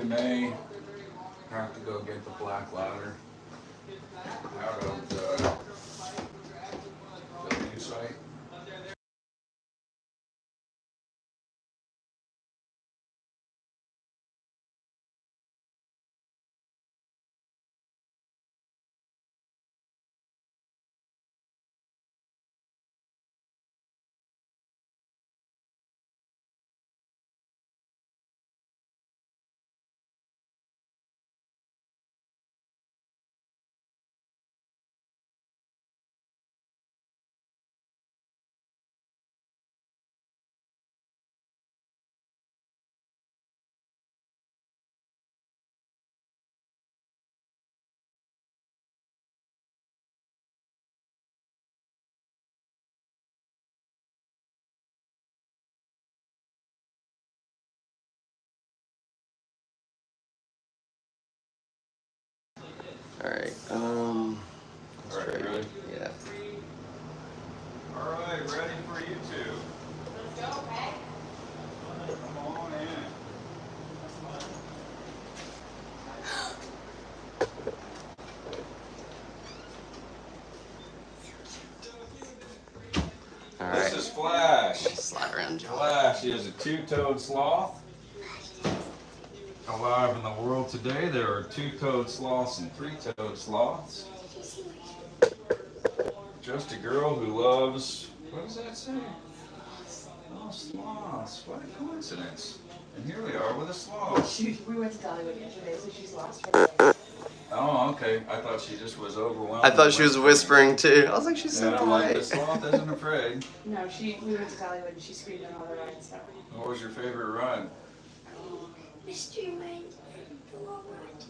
may have to go get the black ladder out of the new site. Alright, Alright, ready? Yeah. Alright, ready for you two. Let's go, okay? Come on in. Alright. This is Flash. Slide around, John. Flash is a two-toed sloth. Alive in the world today, there are two-toed sloths and three-toed sloths. Just a girl who loves, what does that say? Oh, sloths. What a coincidence. And here we are with a sloth. We went to Dollywood yesterday, so she's lost her way. Oh, okay. I thought she just was overwhelmed. I thought she was whispering too. I was like, she's so Yeah, quiet. the sloth isn't afraid. No, we went to Dollywood and she screamed on all the rides. So. What was your favorite ride? Mystery Mine, the long ride.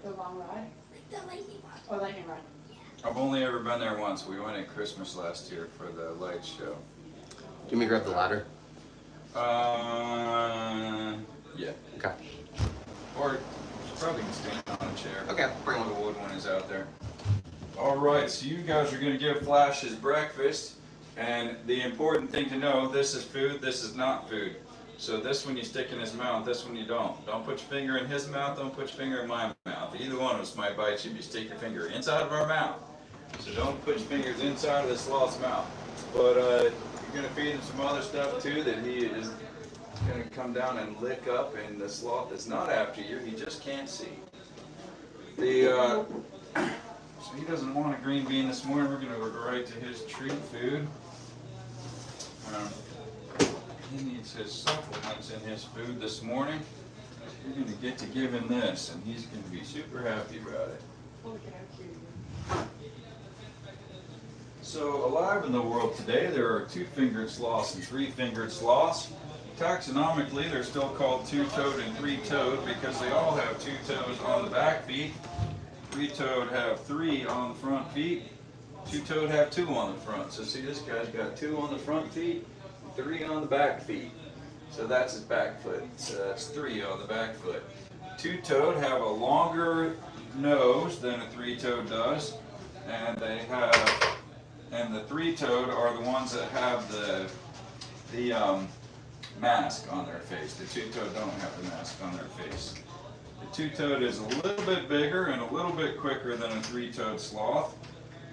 The long ride? Like the lightning rod. Oh, lightning rod. I've only ever been there once. We went at Christmas last year for the light show. Can we grab the ladder? Yeah. Okay. Or probably can stand on a chair. Okay, bring One one. of the wood one is out there. All right, so you guys are going to give Flash his breakfast. And the important thing to know, this is food, this is not food. So this one you stick in his mouth, this one you don't. Don't put your finger in his mouth, don't put your finger in my mouth. Either one of us might bite you if you stick your finger inside of our mouth. So don't put your fingers inside of the sloth's mouth. But you're going to feed him some other stuff too that he is going to come down and lick up, and the sloth is not after you, he just can't see. So he doesn't want a green bean this morning. We're going to go right to his treat food. He needs his supplements in his food this morning. You're going to get to give him this, and he's going to be super happy about it. So alive in the world today, there are two-fingered sloths and three-fingered sloths. Taxonomically, they're still called two-toed and three-toed because they all have two toes on the back feet. Three-toed have three on the front feet. Two-toed have two on the front. So see, this guy's got two on the front feet, three on the back feet. So that's his back foot. So that's three on the back foot. Two-toed have a longer nose than a three-toed does, and the three-toed are the ones that have the mask on their face. The two-toed don't have the mask on their face. The two-toed is a little bit bigger and a little bit quicker than a three-toed sloth.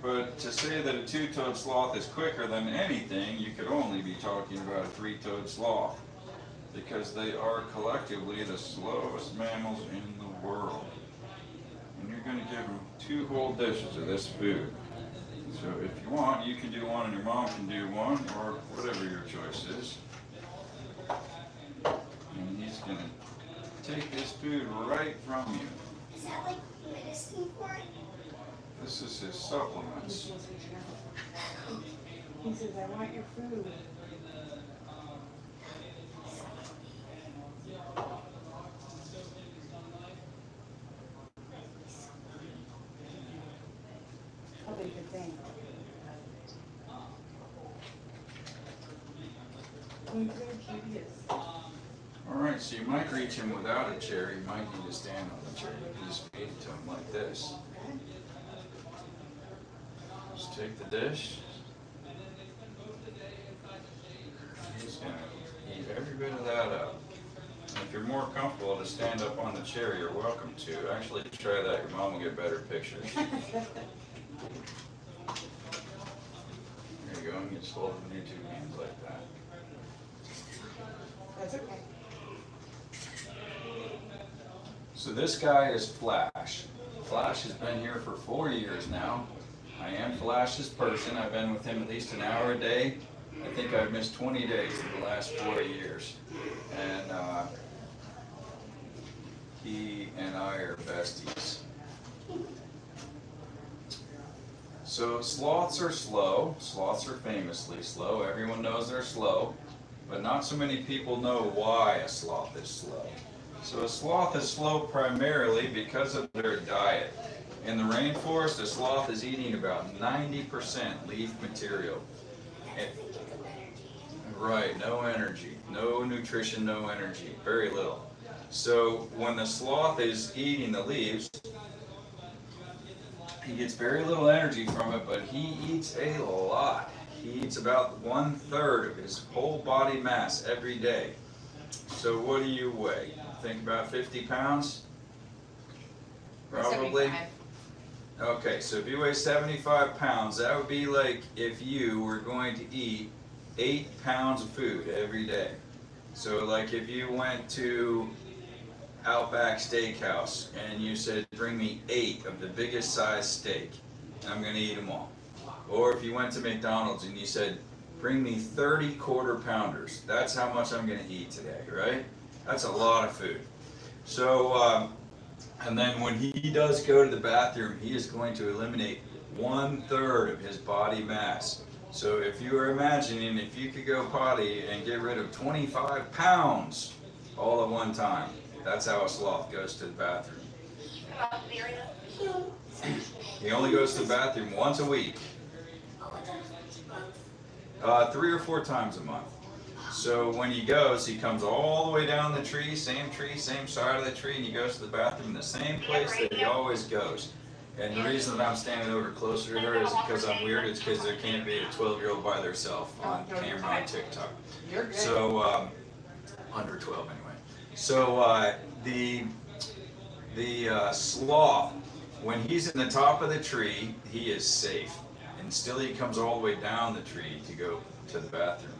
But to say that a two-toed sloth is quicker than anything, you could only be talking about a three-toed sloth, because they are collectively the slowest mammals in the world. And you're going to give them 2 whole dishes of this food. So if you want, you can do one and your mom can do one, or whatever your choice is. And he's going to take this food right from you. Is that like medicine for it? This is his supplements. He says, I want your food. Probably a good thing. Alright, so you might reach him without a chair. You might need to stand on the chair. You can just feed it to him like this. Just take the dish. He's going to eat every bit of that up. And if you're more comfortable to stand up on the chair, you're welcome to. Actually, try that. Your mom will get better pictures. There you go. And you just hold it in your two hands like that. That's okay. So this guy is Flash. Flash has been here for 4 years now. I am Flash's person. I've been with him at least an hour a day. I think I've missed 20 days in the last 4 years. And he and I are besties. So sloths are slow. Sloths are famously slow. Everyone knows they're slow. But not so many people know why a sloth is slow. So a sloth is slow primarily because of their diet. In the rainforest, a sloth is eating about 90% leaf material. Right, no energy, no nutrition, no energy, very little. So when the sloth is eating the leaves, he gets very little energy from it, but he eats a lot. He eats about 1/3 of his whole body mass every day. So what do you weigh? Think about 50 pounds? Probably. 75. Okay, so if you weigh 75 pounds, that would be like if you were going to eat 8 pounds of food every day. So like if you went to Outback Steakhouse and you said, bring me 8 of the biggest size steak, and I'm gonna eat them all. Or if you went to McDonald's and you said, bring me 30 quarter pounders, that's how much I'm gonna eat today, right? That's a lot of food. So, and then when he does go to the bathroom, he is going to eliminate 1/3 of his body mass. So if you were imagining if you could go potty and get rid of 25 pounds all at one time, that's how a sloth goes to the bathroom. He only goes to the bathroom once a week, 3 or 4 times a month. So when he goes, he comes all the way down the tree, same side of the tree, and he goes to the bathroom in the same place that he always goes. And the reason that I'm standing over closer to her is because I'm weird. It's because there can't be a 12-year-old by themselves on camera on TikTok. You're good. So, under 12 anyway. So the sloth, when he's in the top of the tree, he is safe. And still he comes all the way down the tree to go to the bathroom.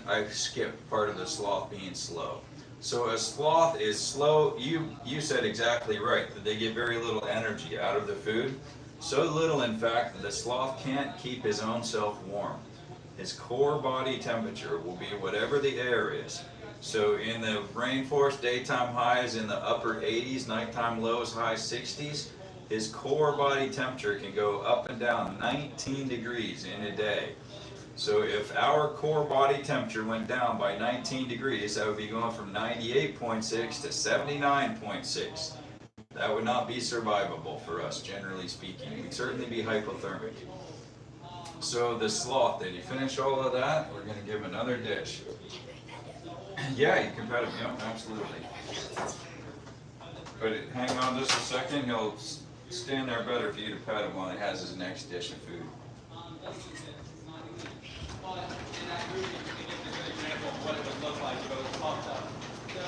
I skipped part of the sloth being slow. So a sloth is slow. You said exactly right, that they get very little energy out of the food. So little, in fact, that the sloth can't keep his own self warm. His core body temperature will be whatever the air is. So in the rainforest, daytime highs in the upper 80s, nighttime lows, high 60s. His core body temperature can go up and down 19 degrees in a day. So if our core body temperature went down by 19 degrees, that would be going from 98.6 to 79.6. That would not be survivable for us, generally speaking. We'd certainly be hypothermic. So the sloth, did you finish all of that? We're going to give him another dish. Yeah, you can pet him, yeah, absolutely. But hang on just a second, he'll stand there better for you to pet him while he has his next dish of food.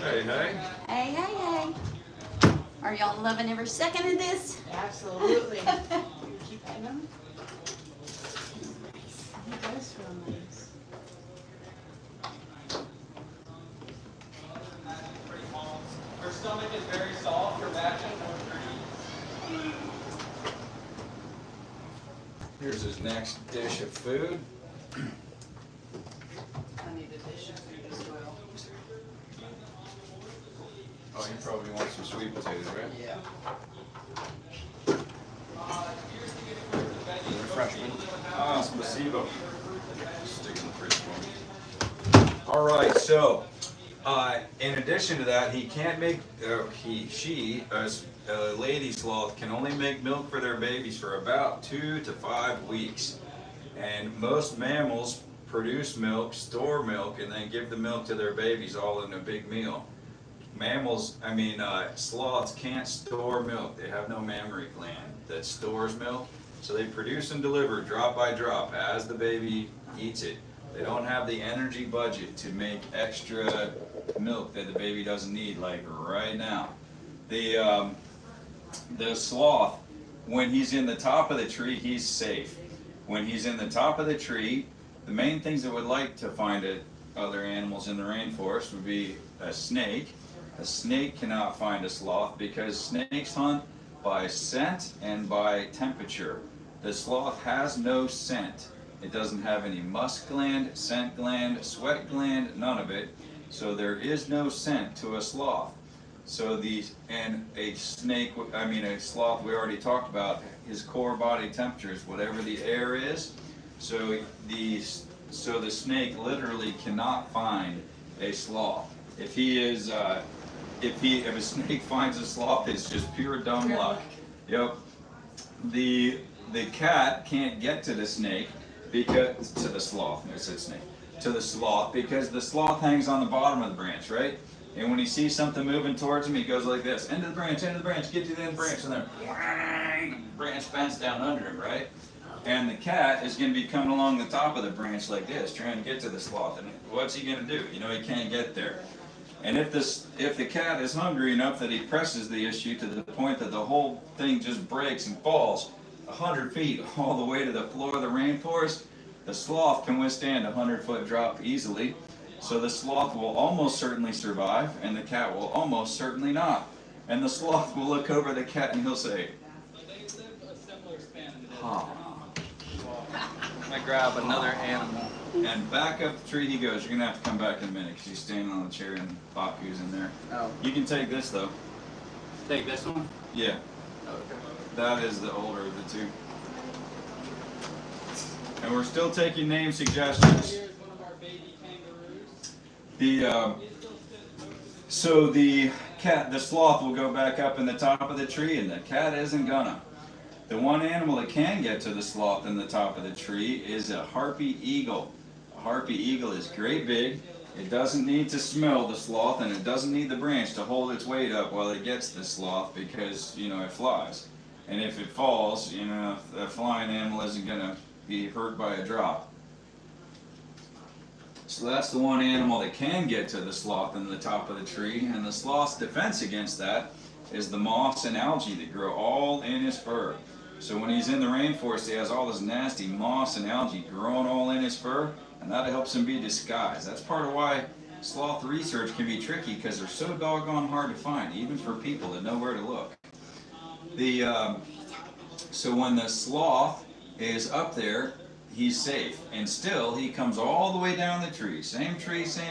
Hey, hey. Hey, hey, hey. Are y'all loving every second of this? Absolutely. You keep petting him? He does feel nice. Her stomach is very soft, her back is more pretty. Here's his next dish of food. I need a dish of food as well. Oh, you probably want some sweet potatoes, right? Yeah. Refreshment. Ah, spasibo. Stick in the fridge for me. All right, so in addition to that, he can't make, she, as a lady sloth, can only make milk for their babies for about 2 to 5 weeks. And most mammals produce milk, store milk, and then give the milk to their babies all in a big meal. Sloths can't store milk. They have no mammary gland that stores milk. So they produce and deliver drop by drop as the baby eats it. They don't have the energy budget to make extra milk that the baby doesn't need, like right now. The sloth, when he's in the top of the tree, he's safe. When he's in the top of the tree, the main things that would like to find other animals in the rainforest would be a snake. A snake cannot find a sloth because snakes hunt by scent and by temperature. The sloth has no scent. It doesn't have any musk gland, scent gland, sweat gland, none of it. So there is no scent to a sloth. So a sloth, we already talked about his core body temperature is whatever the air is. So the snake literally cannot find a sloth. If a snake finds a sloth, it's just pure dumb luck. Yep. The cat can't get to the snake because to the sloth because the sloth hangs on the bottom of the branch, right? And when he sees something moving towards him, he goes like this: end of the branch, get to the end of the branch, and then the branch bends down under him, right? And the cat is going to be coming along the top of the branch like this, trying to get to the sloth. And what's he going to do? He can't get there. And if the cat is hungry enough that he presses the issue to the point that the whole thing just breaks and falls 100 feet all the way to the floor of the rainforest, the sloth can withstand a 100-foot drop easily. So the sloth will almost certainly survive, and the cat will almost certainly not. And the sloth will look over the cat and he'll say, "Ha." I grab another animal. And back up the tree he goes. You're going to have to come back in a minute because he's standing on the chair and Baku's in there. Oh. You can take this though. Take this one? Yeah, Okay. that is the older of the two. And we're still taking name suggestions. Here's one of our baby kangaroos. The sloth will go back up in the top of the tree, and the cat isn't gonna. The one animal that can get to the sloth in the top of the tree is a harpy eagle. A harpy eagle is great big. It doesn't need to smell the sloth, and it doesn't need the branch to hold its weight up while it gets the sloth because, it flies. And if it falls, the flying animal isn't gonna be hurt by a drop. So that's the one animal that can get to the sloth in the top of the tree, and the sloth's defense against that is the moss and algae that grow all in his fur. So when he's in the rainforest, he has all this nasty moss and algae growing all in his fur, and that helps him be disguised. That's part of why sloth research can be tricky, because they're so doggone hard to find, even for people that know where to look. So when the sloth is up there, he's safe, and still he comes all the way down the tree, same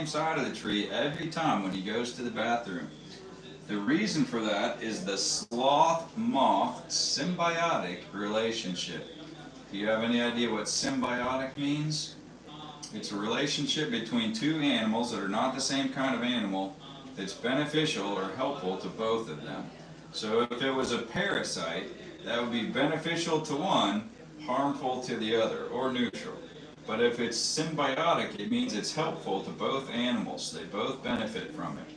side of the tree every time when he goes to the bathroom. The reason for that is the sloth-moth symbiotic relationship. Do you have any idea what symbiotic means? It's a relationship between two animals that are not the same kind of animal that's beneficial or helpful to both of them. So if it was a parasite, that would be beneficial to one, harmful to the other, or neutral. But if it's symbiotic, it means it's helpful to both animals. They both benefit from it.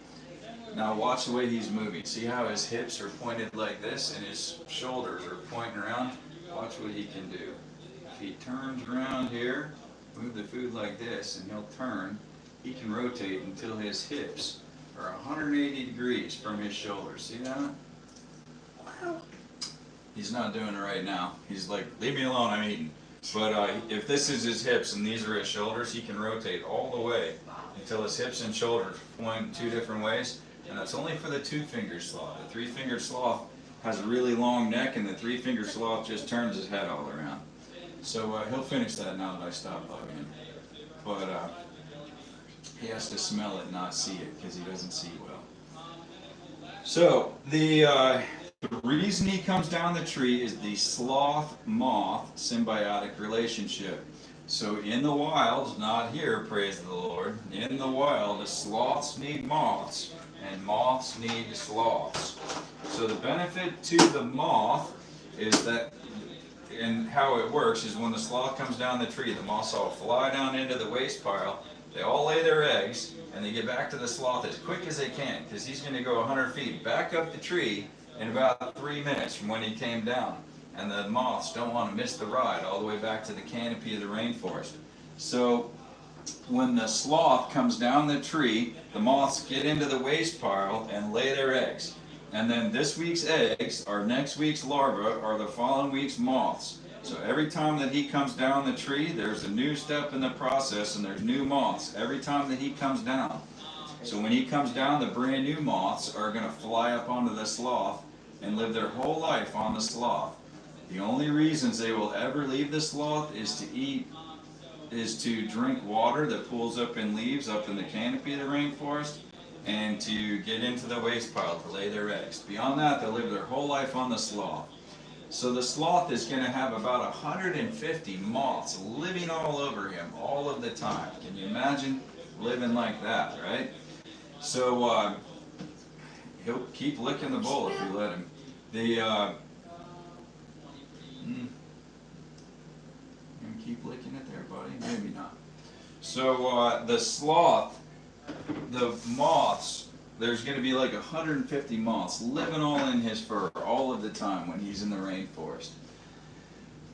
Now watch the way he's moving. See how his hips are pointed like this and his shoulders are pointing around? Watch what he can do. If he turns around here, move the food like this, and he'll turn, he can rotate until his hips are 180 degrees from his shoulders. See that? Wow. He's not doing it right now. He's like, leave me alone, I'm eating. But if this is his hips and these are his shoulders, he can rotate all the way until his hips and shoulders point two different ways. And that's only for the two-fingered sloth. The three-fingered sloth has a really long neck, and the three-fingered sloth just turns his head all around. So he'll finish that now that I stop bugging him. But he has to smell it, not see it, because he doesn't see well. So the reason he comes down the tree is the sloth-moth symbiotic relationship. So in the wild, not here, praise the Lord, in the wild, the sloths need moths, and moths need sloths. So the benefit to the moth is that, and how it works is when the sloth comes down the tree, the moths all fly down into the waste pile, they all lay their eggs, and they get back to the sloth as quick as they can, because he's going to go 100 feet back up the tree in about 3 minutes from when he came down. And the moths don't want to miss the ride all the way back to the canopy of the rainforest. So when the sloth comes down the tree, the moths get into the waste pile and lay their eggs. And then this week's eggs are next week's larvae or the following week's moths. So every time that he comes down the tree, there's a new step in the process and there's new moths every time that he comes down. So when he comes down, the brand new moths are going to fly up onto the sloth and live their whole life on the sloth. The only reasons they will ever leave the sloth is to drink water that pools up in leaves up in the canopy of the rainforest, and to get into the waste pile to lay their eggs. Beyond that, they'll live their whole life on the sloth. So the sloth is going to have about 150 moths living all over him all of the time. Can you imagine living like that, right? So he'll keep licking the bowl if you let him. Keep licking it there, buddy? Maybe not. So the sloth, the moths, there's going to be like 150 moths living all in his fur all of the time when he's in the rainforest.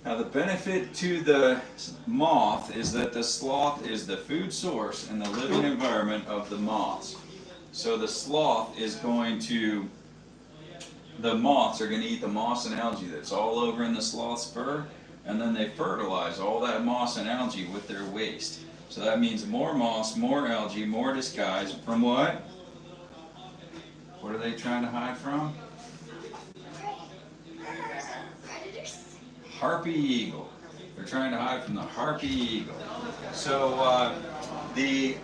Now the benefit to the moth is that the sloth is the food source and the living environment of the moths. So the sloth is going to, the moths are going to eat the moss and algae that's all over in the sloth's fur, and then they fertilize all that moss and algae with their waste. So that means more moss, more algae, more disguise. From what? What are they trying to hide from? Harpy eagle. They're trying to hide from the harpy eagle. So the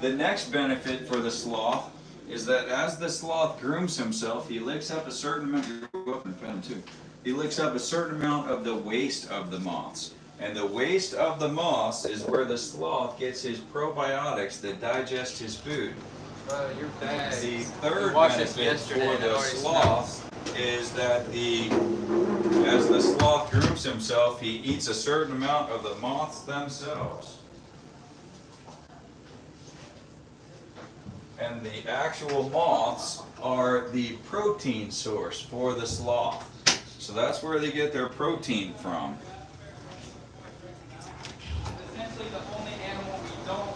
next benefit for the sloth is that as the sloth grooms himself, he licks up a certain amount. You're up and fed him too. He licks up a certain amount of the waste of the moths. And the waste of the moths is where the sloth gets his probiotics that digest his food. Your bag. The third benefit for the sloth is that as the sloth grooms himself, he eats a certain amount of the moths themselves. And the actual moths are the protein source for the sloth. So that's where they get their protein from. Essentially the only animal we don't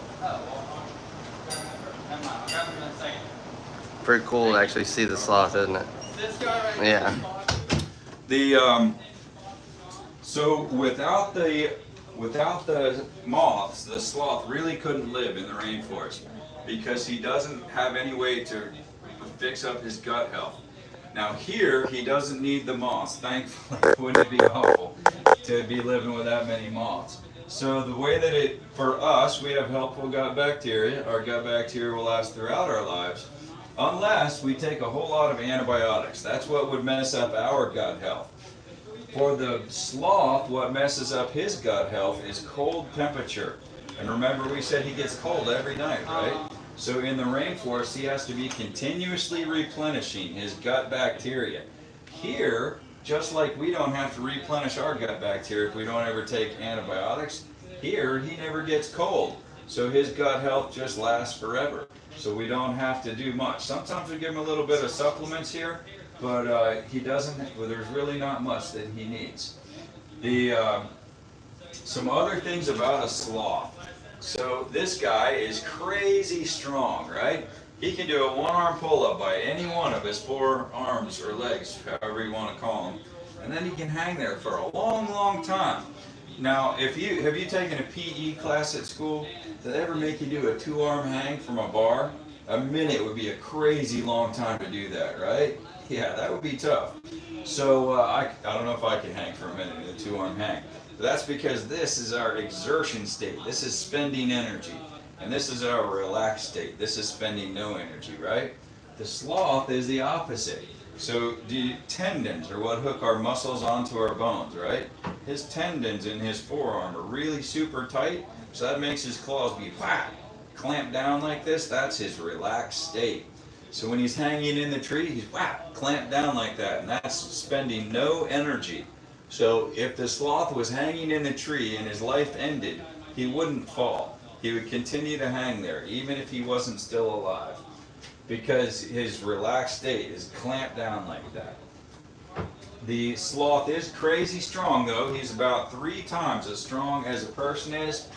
never mind, I'll grab him in a second. Pretty cool to actually see the sloth, isn't it? This guy right Yeah. here. So without the moths, the sloth really couldn't live in the rainforest because he doesn't have any way to fix up his gut health. Now here, he doesn't need the moths. Thankfully, wouldn't it be awful to be living with that many moths? So the way that for us, we have helpful gut bacteria. Our gut bacteria will last throughout our lives, unless we take a whole lot of antibiotics. That's what would mess up our gut health. For the sloth, what messes up his gut health is cold temperature. And remember, we said he gets cold every night, right? So in the rainforest, he has to be continuously replenishing his gut bacteria. Here, just like we don't have to replenish our gut bacteria if we don't ever take antibiotics, here he never gets cold. So his gut health just lasts forever. So we don't have to do much. Sometimes we give him a little bit of supplements here, but he doesn't, well, there's really not much that he needs. Some other things about a sloth. So this guy is crazy strong, right? He can do a one-arm pull-up by any one of his 4 arms or legs, however you want to call them. And then he can hang there for a long, long time. Now, have you taken a PE class at school? Did they ever make you do a 2-arm hang from a bar? A minute would be a crazy long time to do that, right? Yeah, that would be tough. So I don't know if I can hang for a minute in a 2-arm hang. But that's because this is our exertion state. This is spending energy. And this is our relaxed state. This is spending no energy, right? The sloth is the opposite. So the tendons are what hook our muscles onto our bones, right? His tendons in his forearm are really super tight, so that makes his claws be clamped down like this. That's his relaxed state. So when he's hanging in the tree, he's clamped down like that, and that's spending no energy. So if the sloth was hanging in the tree and his life ended, he wouldn't fall. He would continue to hang there, even if he wasn't still alive, because his relaxed state is clamped down like that. The sloth is crazy strong, though. He's about 3 times as strong as a person is.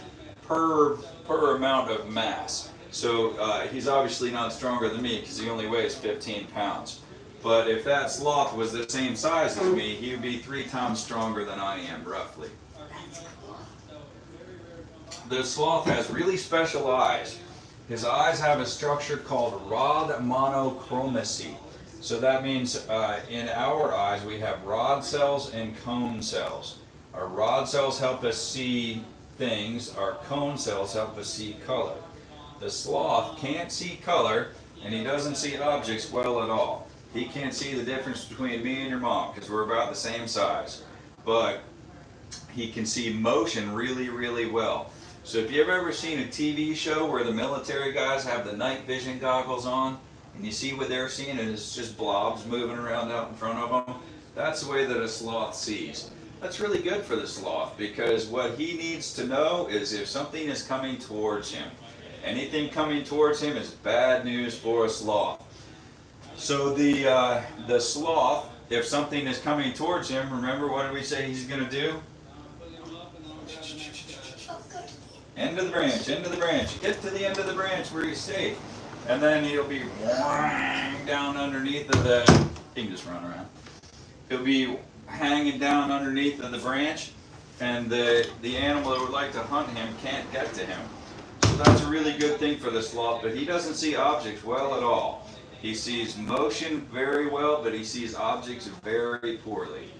per amount of mass. So he's obviously not stronger than me because he only weighs 15 pounds. But if that sloth was the same size as me, he would be 3 times stronger than I am, roughly. The sloth has really special eyes. His eyes have a structure called rod monochromacy. So that means in our eyes we have rod cells and cone cells. Our rod cells help us see things, our cone cells help us see color. The sloth can't see color, and he doesn't see objects well at all. He can't see the difference between me and your mom because we're about the same size. But he can see motion really, really well. So if you've ever seen a TV show where the military guys have the night vision goggles on, and you see what they're seeing, and it's just blobs moving around out in front of them, that's the way that a sloth sees. That's really good for the sloth because what he needs to know is if something is coming towards him. Anything coming towards him is bad news for a sloth. So the sloth, if something is coming towards him, remember what did we say he's going to do? End of the branch, end of the branch. Get to the end of the branch where he's safe. And then he'll be down underneath of the, he can just run around. He'll be hanging down underneath of the branch, and the animal that would like to hunt him can't get to him. So that's a really good thing for the sloth, but he doesn't see objects well at all. He sees motion very well, but he sees objects very poorly.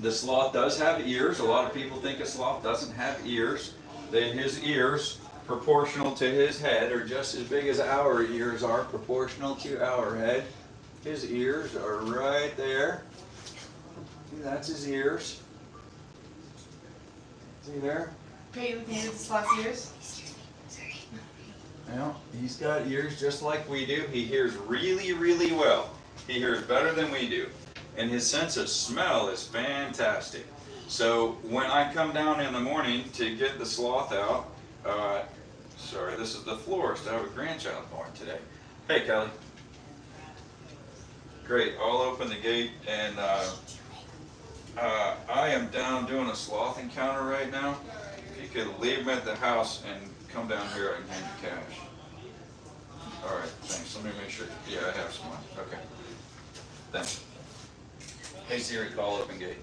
The sloth does have ears. A lot of people think a sloth doesn't have ears. His ears, proportional to his head, are just as big as our ears are proportional to our head. His ears are right there. See, that's his ears. See there? Peyton, looking at the sloth's ears. Well, he's got ears just like we do. He hears really, really well. He hears better than we do. And his sense of smell is fantastic. So when I come down in the morning to get the sloth out, sorry, this is the florist. I have a grandchild born today. Hey, Kelly. Great, I'll open the gate, and I am down doing a sloth encounter right now. If you could leave him at the house and come down here, I can hand you cash. All right, thanks. Let me make sure. Yeah, I have some money. Okay. Thanks. Hey Siri, call open gate.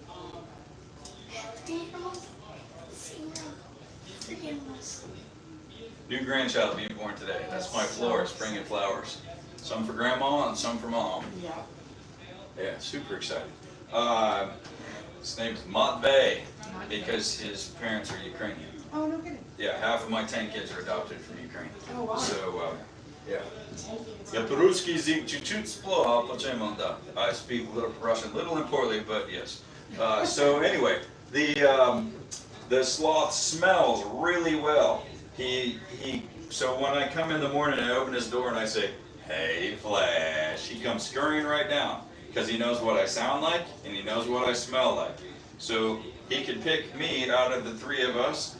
New grandchild being born today. That's my florist bringing flowers. Some for grandma and some for mom. Yeah. Yeah, super excited. His name is Matvey because his parents are Ukrainian. Oh, no kidding. Yeah, half of my 10 kids are adopted from Ukraine. Oh, wow. So, yeah. Я по-русски язык чуть-чуть сплохо, почему да. I speak a little Russian, little and poorly, but yes. So anyway, the sloth smells really well. So when I come in the morning, I open his door and I say, "Hey, Flash," he comes scurrying right down because he knows what I sound like and he knows what I smell like. So he could pick me out of the 3 of us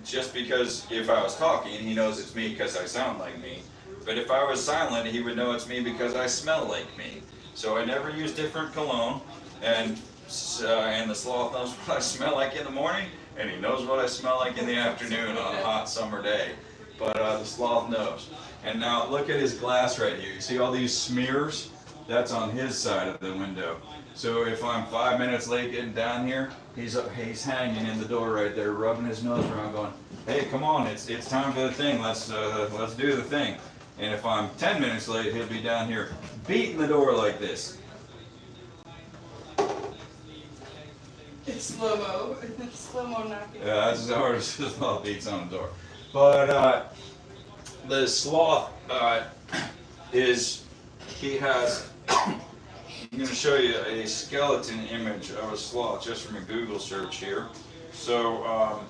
just because if I was talking, he knows it's me because I sound like me. But if I was silent, he would know it's me because I smell like me. So I never use different cologne, and the sloth knows what I smell like in the morning, and he knows what I smell like in the afternoon on a hot summer day. But the sloth knows. And now look at his glass right here. You see all these smears? That's on his side of the window. So if I'm 5 minutes late getting down here, he's hanging in the door right there, rubbing his nose around, going, "Hey, come on, it's time for the thing. Let's do the thing." And if I'm 10 minutes late, he'll be down here beating the door like this. It's slow-mo. Slow-mo knocking. Yeah, that's as hard as the sloth beats on the door. But the sloth he has. I'm going to show you a skeleton image of a sloth just from a Google search here. So,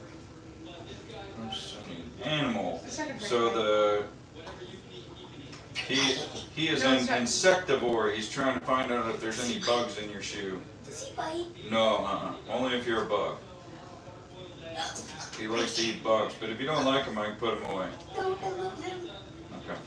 animal. So he is an insectivore. He's trying to find out if there's any bugs in your shoe. Does he bite? No, only if you're a bug. He likes to eat bugs, but if you don't like him, I can put him away. No, I love him. Okay.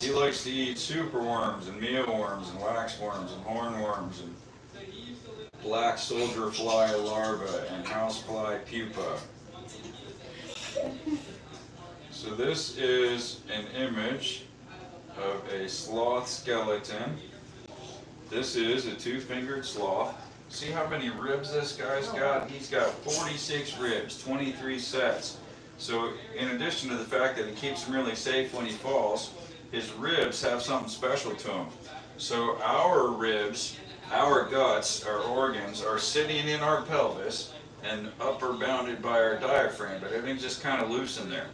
He likes to eat superworms and mealworms and waxworms and hornworms and black soldier fly larvae and housefly pupa. So this is an image of a sloth skeleton. This is a two-fingered sloth. See how many ribs this guy's got? He's got 46 ribs, 23 sets. So in addition to the fact that it keeps him really safe when he falls, his ribs have something special to them. So our ribs, our guts, our organs are sitting in our pelvis and upper bounded by our diaphragm, but everything's just kind of loose in there.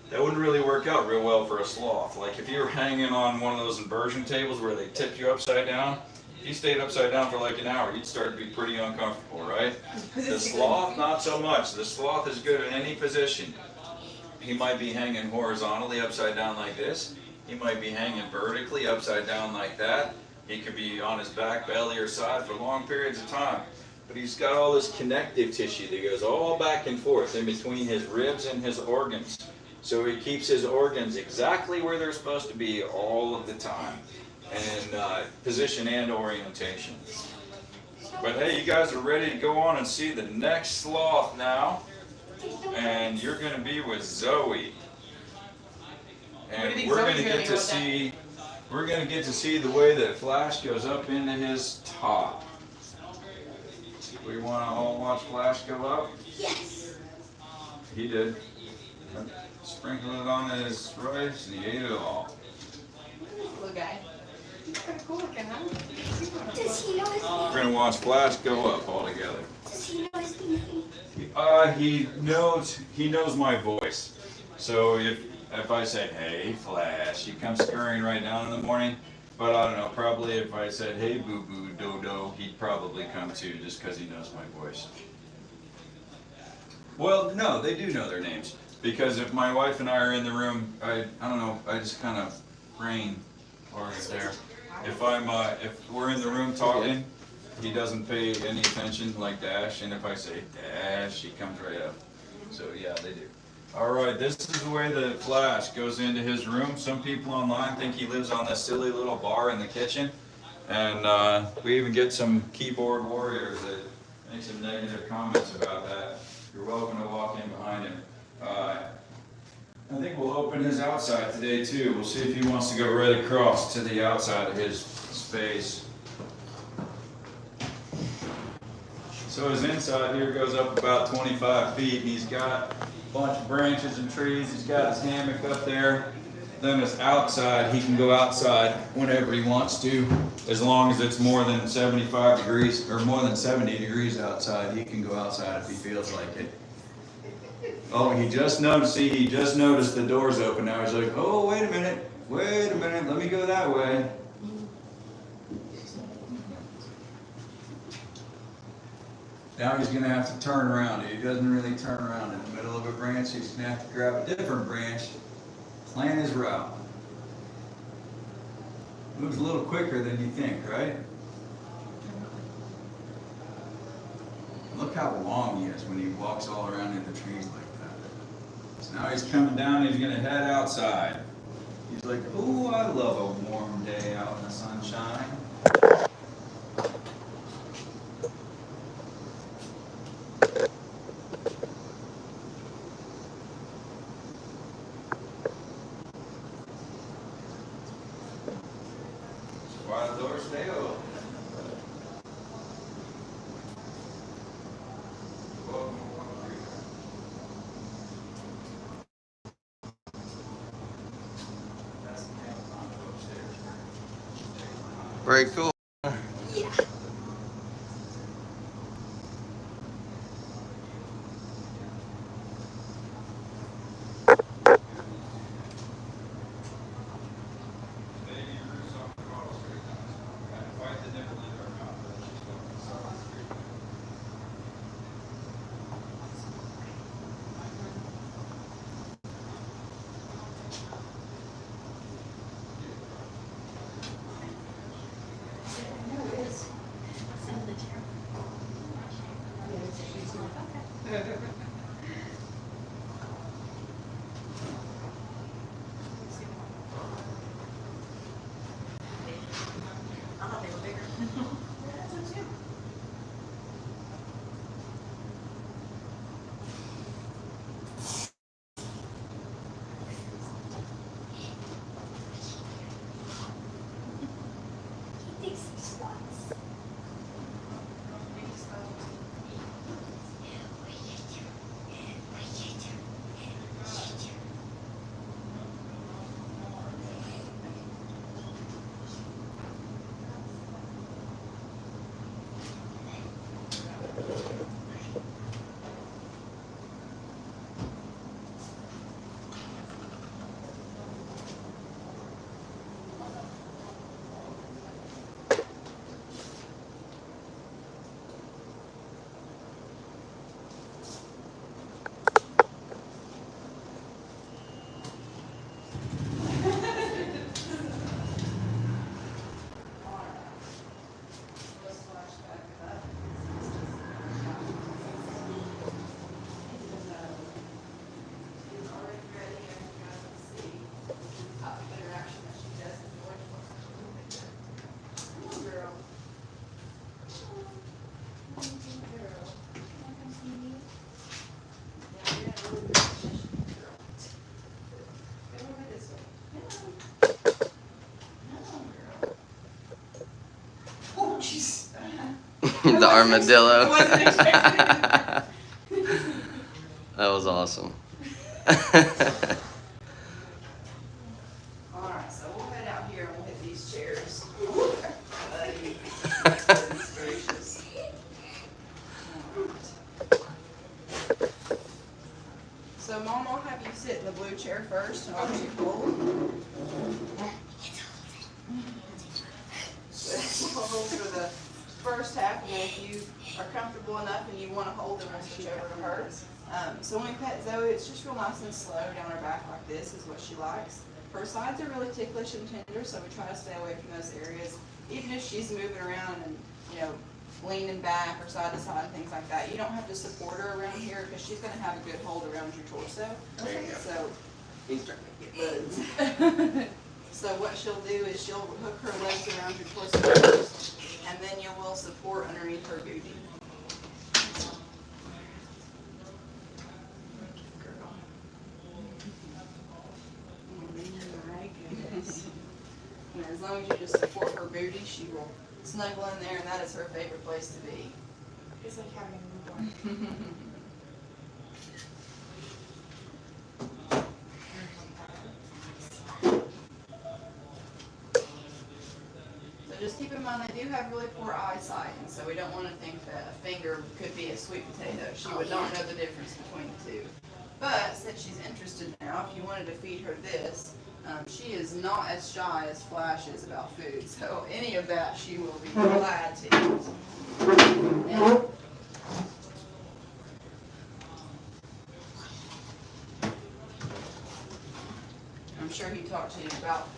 That wouldn't really work out real well for a sloth. Like if you were hanging on one of those inversion tables where they tip you upside down, if you stayed upside down for like an hour, you'd start to be pretty uncomfortable, right? The sloth, not so much. The sloth is good in any position. He might be hanging horizontally upside down like this. He might be hanging vertically upside down like that. He could be on his back, belly, or side for long periods of time. But he's got all this connective tissue that goes all back and forth in between his ribs and his organs. So he keeps his organs exactly where they're supposed to be all of the time, and position and orientation. But hey, you guys are ready to go on and see the next sloth now, and you're going to be with Zoe. And we're going to get to see the way that Flash goes up into his top. We want to all watch Flash go up? Yes. He did. Sprinkled it on his rice and he ate it all. Little guy. He's kind of cool looking, huh? Does he know his We're name? going to watch Flash go up all together. Does he know his name? He knows my voice. So if I say, hey Flash, he comes scurrying right down in the morning. But I don't know, probably if I said, hey boo boo dodo, he'd probably come too just because he knows my voice. Well, no, they do know their names. Because if my wife and I are in the room, I don't know, I just kind of brain or there. If we're in the room talking, he doesn't pay any attention like Dash, and if I say Dash, he comes right up. So yeah, they do. All right, this is the way that Flash goes into his room. Some people online think he lives on this silly little bar in the kitchen, and we even get some keyboard warriors that make some negative comments about that. You're welcome to walk in behind him. I think we'll open his outside today too. We'll see if he wants to go right across to the outside of his space. So his inside here goes up about 25 feet, and he's got a bunch of branches and trees. He's got his hammock up there. Then his outside, he can go outside whenever he wants to, as long as it's more than 75 degrees or more than 70 degrees outside. He can go outside if he feels like it. Oh, he just noticed the door's open now. He's like, oh, wait a minute, let me go that way. Now he's gonna have to turn around. He doesn't really turn around in the middle of a branch. He's gonna have to grab a different branch, plan his route. Moves a little quicker than you think, right? Look how long he is when he walks all around in the trees like that. So now he's coming down, he's gonna head outside. He's like, oh, I love a warm day out in the sunshine. Why the door stay open? Very cool. Yeah. The armadillo. I wasn't expecting it. That was awesome. Alright, so we'll head out here and we'll hit these chairs. Buddy. Goodness gracious. Alright. So Mom, I'll have you sit in the blue chair first and I'll let you hold. So we'll hold for the first half, and then if you are comfortable enough and you want to hold, then we'll switch over to her. So when we pet Zoe, it's just real nice and slow down her back like this is what she likes. Her sides are really ticklish and tender, so we try to stay away from those areas. Even if she's moving around and, you know, leaning back or side to side and things like that, you don't have to support her around here because she's going to have a good hold around your torso. There you go. So he's starting to get buds. So what she'll do is she'll hook her legs around your torso first, and then you will support underneath her booty. My goodness. And as long as you just support her booty, she will snuggle in there, and that is her favorite place to be. It's like having a newborn. So just keep in mind they do have really poor eyesight, and so we don't want to think that a finger could be a sweet potato. She would not know the difference between the two. But since she's interested now, if you wanted to feed her this, she is not as shy as Flash is about food. So any of that she will be glad to eat. And I'm sure he talked to you about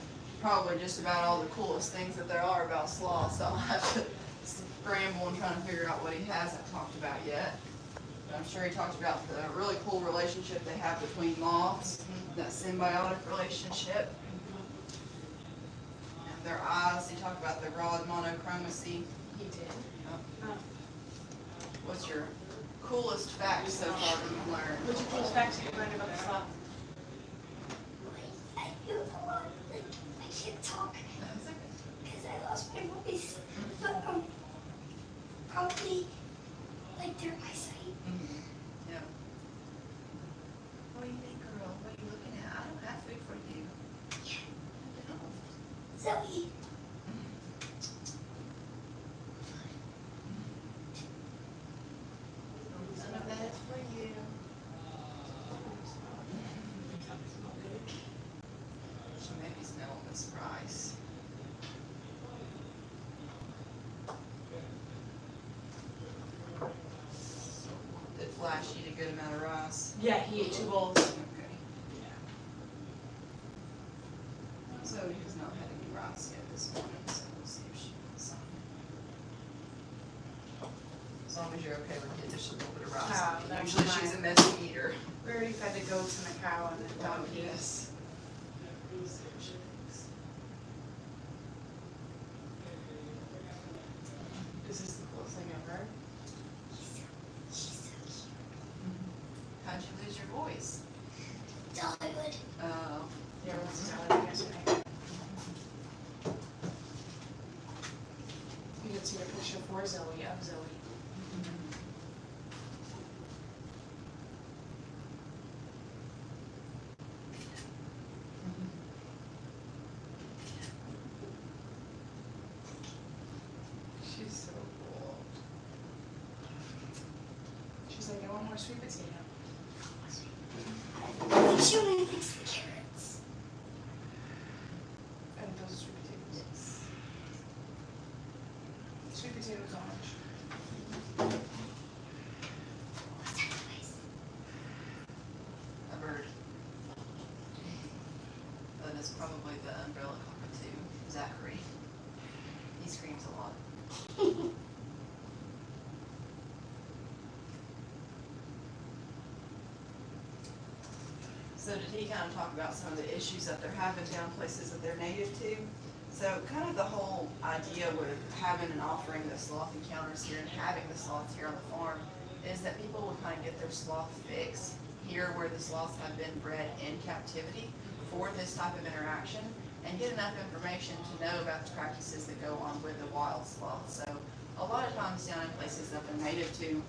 probably just about all the coolest things that there are about sloths. So I'll have to scramble and try to figure out what he hasn't talked about yet. But I'm sure he talked about the really cool relationship they have between moths, that symbiotic relationship. And their eyes, he talked about the rod monochromacy. He did. What's your coolest fact so far that you've learned? What's your coolest facts you learned about the sloth? I feel a lot, like, I can't talk because I lost my voice. But, probably, like, their eyesight. Yeah. What do you think, girl? What are you looking at? I don't have food for you. Zoe. None of that is for you. She may be smelling this rice. Did Flash eat a good amount of rice? Yeah, he ate 2 bowls. Okay. So he's not had any rice yet this morning, so we'll see if she wants some. As long as you're okay with getting just a little bit of rice. That's Usually she's a messy eater. We already fed the goats and the cow and the dog. Yes. This is the coolest thing ever. How'd you lose your voice? Dollywood. Yeah, let's just tell it yesterday. You can see the picture for Zoe of Zoe. She's so cool. She's like, I want more sweet potato. She only likes the carrots. And those are sweet potatoes. Sweet potatoes orange. What's that noise? A bird. That is probably the umbrella cockatoo, Zachary. He screams a lot. So did he kind of talk about some of the issues that they're having down places that they're native to? So kind of the whole idea with having and offering the sloth encounters here and having the sloths here on the farm is that people will kind of get their sloth fix here where the sloths have been bred in captivity for this type of interaction and get enough information to know about the practices that go on with the wild sloth. So a lot of times down in places that they're native to,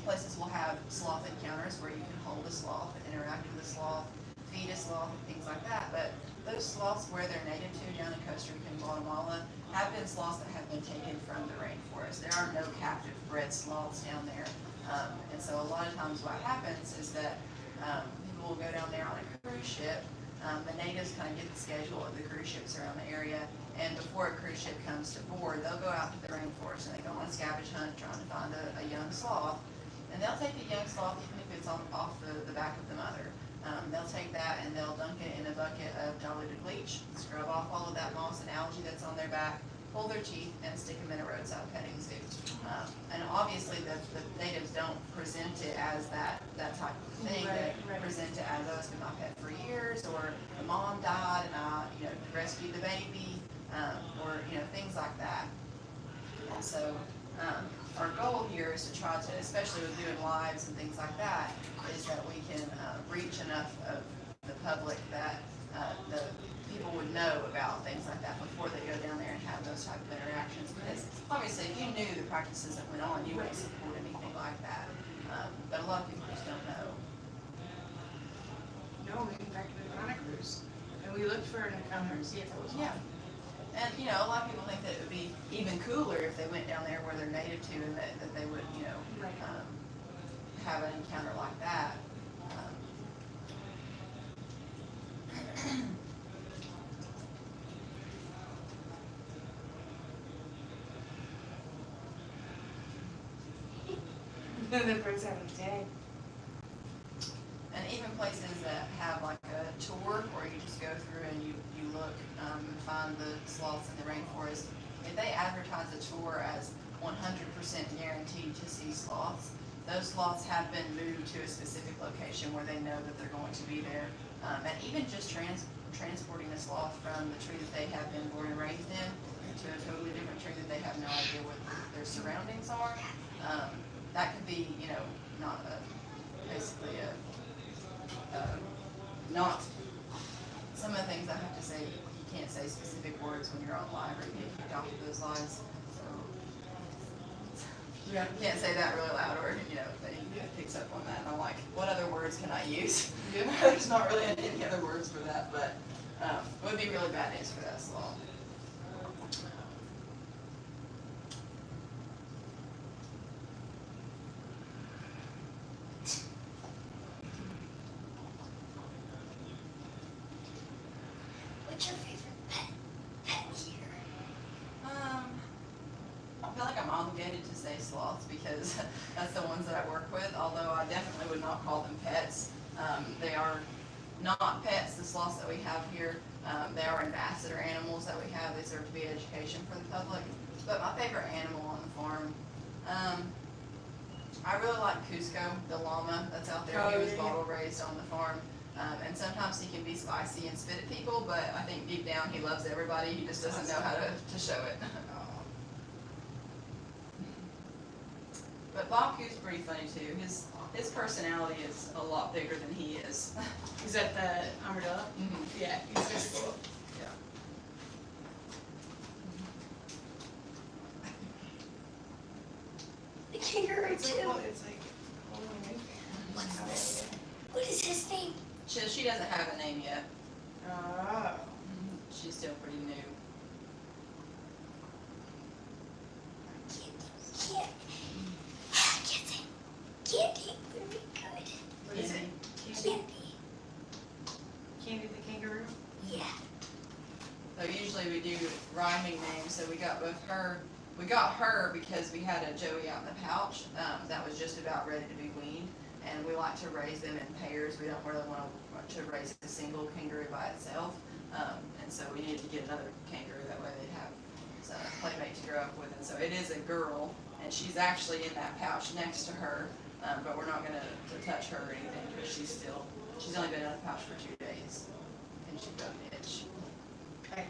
places will have sloth encounters where you can hold a sloth, interact with a sloth, feed a sloth, and things like that. But those sloths where they're native to down in Costa Rica and Guatemala have been sloths that have been taken from the rainforest. There are no captive bred sloths down there. And so a lot of times what happens is that people will go down there on a cruise ship. The natives kind of get the schedule of the cruise ships around the area, and before a cruise ship comes to board, they'll go out to the rainforest and they go on a scavenge hunt trying to find a young sloth. And they'll take the young sloth even if it's off the back of the mother. They'll take that and they'll dunk it in a bucket of diluted bleach, scrub off all of that moss and algae that's on their back, pull their teeth, and stick them in a roadside petting zoo. And obviously the natives don't present it as that type of thing. Right, They right. present it as, oh, it's been my pet for years, or the mom died and I rescued the baby, or things like that. And so our goal here is to try to, especially with doing lives and things like that, is that we can reach enough of the public that the people would know about things like that before they go down there and have those type of interactions. Because obviously, if you knew the practices that went on, you wouldn't support anything like that. But a lot of people just don't know. No, in fact, we went on a cruise, and we looked for an encounter to see if it was Yeah. on. And, a lot of people think that it would be even cooler if they went down there where they're native to and that they would, Right. have an encounter like that. The birds having a day. And even places that have like a tour where you just go through and you look and find the sloths in the rainforest, if they advertise a tour as 100% guaranteed to see sloths, those sloths have been moved to a specific location where they know that they're going to be there. And even just transporting a sloth from the tree that they have been born and raised in to a totally different tree that they have no idea what their surroundings are, that could be, not basically not, some of the things I have to say, you can't say specific words when you're on live or you get kicked off of those lives, so. You can't say that really loud or, they picks up on that, and I'm like, what other words can I use? There's not really any other words for that, but, it would be really bad news for that sloth. What's your favorite pet here? I feel like I'm obligated to say sloths because that's the ones that I work with, although I definitely would not call them pets. They are not pets, the sloths that we have here. They are ambassador animals that we have. They serve to be education for the public. But my favorite animal on the farm, I really like Cusco, the llama that's out there. He was bottle raised on the farm. And sometimes he can be spicy and spit at people, but I think deep down he loves everybody. He just doesn't know how to show it. But Baku's pretty funny too. His personality is a lot bigger than he is. Is that the armadillo? Mhm. Yeah, he's just cool. Yeah. The kangaroo It's like, too. it's like, holding a new What's this? What is his name? She doesn't have a name yet. Oh. She's still pretty new. Candy. Candy would be good. What is it? Candy. Candy the kangaroo? Yeah. So usually we do rhyming names, so we got her because we had a Joey out in the pouch that was just about ready to be weaned, and we like to raise them in pairs. We don't really want to raise a single kangaroo by itself, and so we needed to get another kangaroo, that way they'd have some playmate to grow up with. And so it is a girl, and she's actually in that pouch next to her, but we're not going to touch her or anything because she's only been in the pouch for 2 days, and she's got an itch. Okay.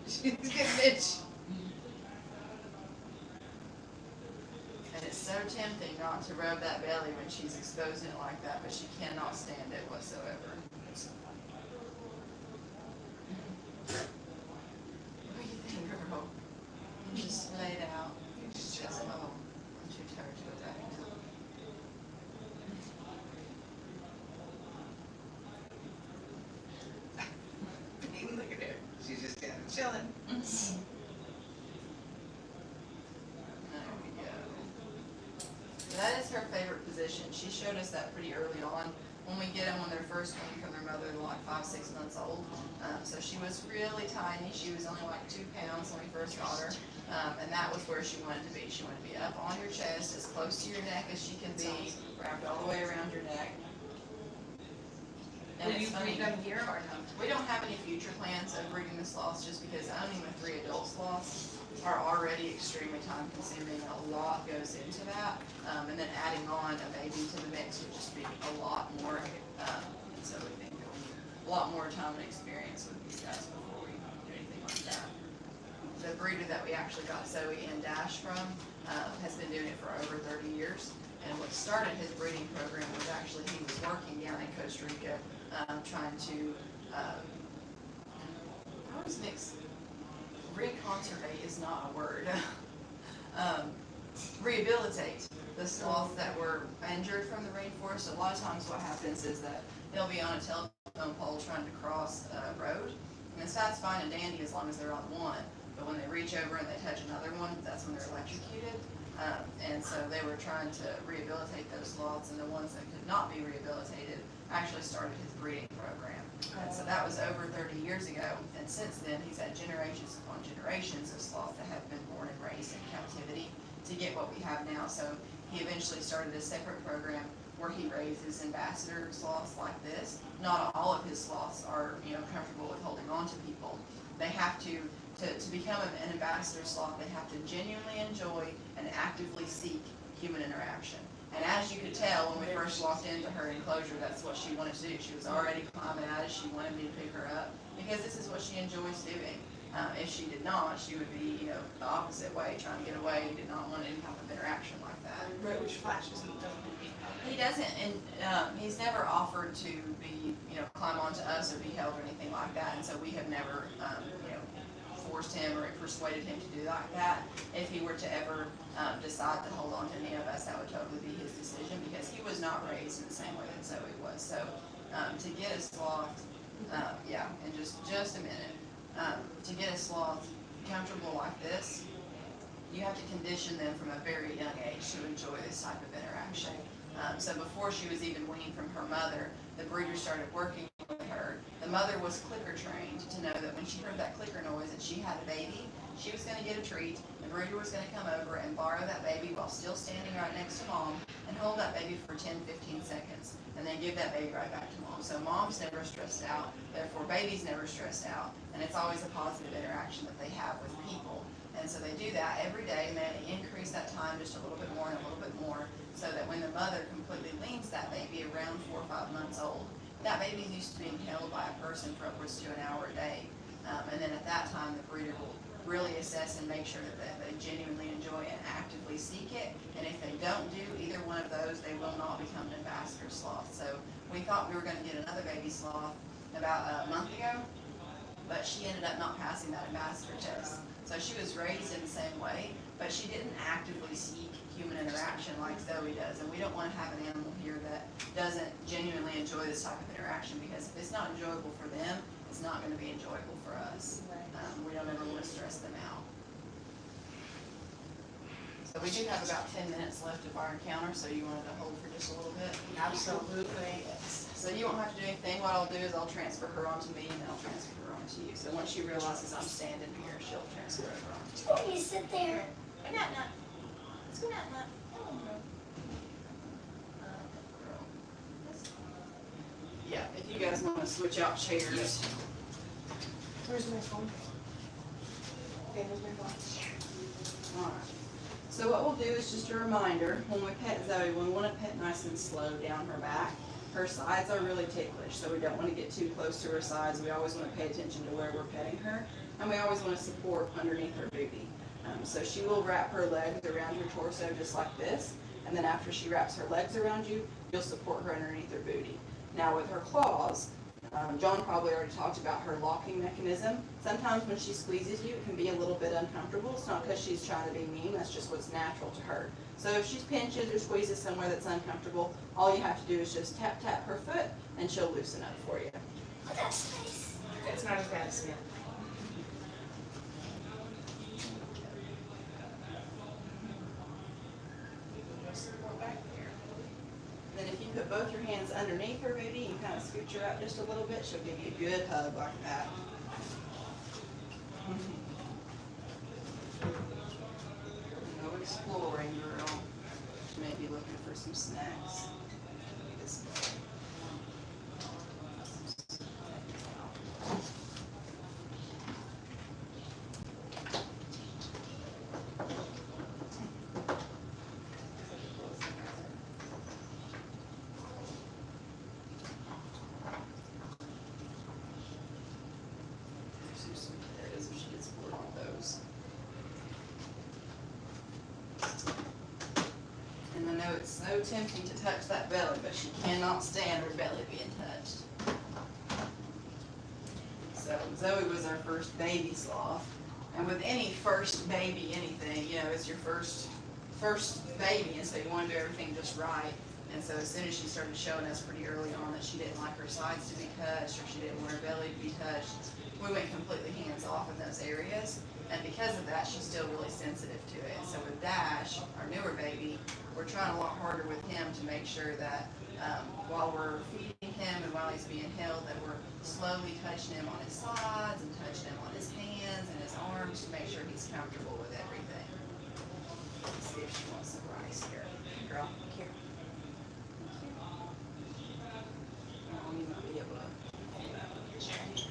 She's getting itch. And it's so tempting not to rub that belly when she's exposing it like that, but she cannot stand it whatsoever. What do you think, girl? You just laid out. chilling. There we go. That is her favorite position. She showed us that pretty early on. When we get them when they're first weaned from their mother, they're like 5-6 months old. So she was really tiny. She was only like 2 pounds when we first got her. And that was where she wanted to be. She wanted to be up on your chest, as close to your neck as she can be, wrapped all the way around your neck. And Will you it's funny, breed them here or no? we don't have any future plans of breeding the sloths just because owning the 3 adult sloths are already extremely time consuming. A lot goes into that. And then adding on a baby to the mix would just be a lot more. And so we think a lot more time and experience with these guys before we do anything like that. The breeder that we actually got Zoe and Dash from has been doing it for over 30 years. And what started his breeding program was actually he was working down in Costa Rica trying to, I always mix, reconservate is not a word. Rehabilitate the sloths that were injured from the rainforest. A lot of times what happens is that they'll be on a telephone pole trying to cross a road. And that's fine and dandy as long as they're on one. But when they reach over and they touch another one, that's when they're electrocuted. And so they were trying to rehabilitate those sloths, and the ones that could not be rehabilitated actually started his breeding program. And so that was over 30 years ago, and since then he's had generations upon generations of sloths that have been born and raised in captivity to get what we have now. So he eventually started a separate program where he raises ambassador sloths like this. Not all of his sloths are, comfortable with holding on to people. They have to become an ambassador sloth, they have to genuinely enjoy and actively seek human interaction. And as you could tell when we first walked into her enclosure, that's what she wanted to do. She was already climbing at us. She wanted me to pick her up because this is what she enjoys doing. If she did not, she would be, the opposite way, trying to get away. Did not want any type of interaction like that. Which flashes and doesn't be. He doesn't, and he's never offered to be, climb onto us or be held or anything like that. And so we have never, forced him or persuaded him to do like that. If he were to ever decide to hold on to any of us, that would totally be his decision because he was not raised in the same way that Zoe was. So to get a sloth, in just a minute, to get a sloth comfortable like this, you have to condition them from a very young age to enjoy this type of interaction. So before she was even weaned from her mother, the breeder started working with her. The mother was clicker trained to know that when she heard that clicker noise and she had a baby, she was going to get a treat. The breeder was going to come over and borrow that baby while still standing right next to mom and hold that baby for 10-15 seconds and then give that baby right back to mom. So mom's never stressed out, therefore baby's never stressed out, and it's always a positive interaction that they have with people. And so they do that every day, and they increase that time just a little bit more and a little bit more, so that when the mother completely weans that baby around 4 or 5 months old, that baby's used to being held by a person for upwards to an hour a day. And then at that time, the breeder will really assess and make sure that they genuinely enjoy and actively seek it. And if they don't do either one of those, they will not become an ambassador sloth. So we thought we were going to get another baby sloth about a month ago, but she ended up not passing that ambassador test. So she was raised in the same way, but she didn't actively seek human interaction like Zoe does. And we don't want to have an animal here that doesn't genuinely enjoy this type of interaction, because if it's not enjoyable for them, it's not going to be enjoyable for us. We don't ever want to stress them out. So we do have about 10 minutes left of our encounter, so you wanted to hold for just a little bit? Absolutely. So you won't have to do anything. What I'll do is I'll transfer her onto me, and then I'll transfer her onto you. So once she realizes I'm standing here, she'll transfer over onto you. Oh, you sit there. Nut, nut. Let's go, nut, nut. Yeah, if you guys want to switch out chairs. Where's my phone? Okay, where's my phone? Alright. So what we'll do is just a reminder, when we pet Zoe, we want to pet nice and slow down her back. Her sides are really ticklish, so we don't want to get too close to her sides. We always want to pay attention to where we're petting her, and we always want to support underneath her booty. So she will wrap her legs around your torso just like this, and then after she wraps her legs around you, you'll support her underneath her booty. Now with her claws, John probably already talked about her locking mechanism. Sometimes when she squeezes you, it can be a little bit uncomfortable. It's not because she's trying to be mean, that's just what's natural to her. So if she pinches or squeezes somewhere that's uncomfortable, all you have to do is just tap, tap her foot, and she'll loosen up for you. Oh, that's nice. It's not as bad as Smith. underneath her, maybe, you kind of scooch her out just a little bit, she'll give you a good hug like that. Go exploring, girl. She may be looking for some snacks. This way. There it is if she gets bored with those. And I know it's so tempting to touch that belly, but she cannot stand her belly being touched. So Zoe was our first baby sloth. And with any first baby anything, you know, it's your first baby, and so you want to do everything just right. And so as soon as she started showing us pretty early on that she didn't like her sides to be touched, or she didn't want her belly to be touched, we went completely hands off in those areas. And because of that, she's still really sensitive to it. So with Dash, our newer baby, we're trying a lot harder with him to make sure that while we're feeding him and while he's being held, that we're slowly touching him on his sides and touching him on his hands and his arms to make sure he's comfortable with everything. Let's see if she wants some rice here. Girl, look here. Oh, you might be able to hold that with your chair. Just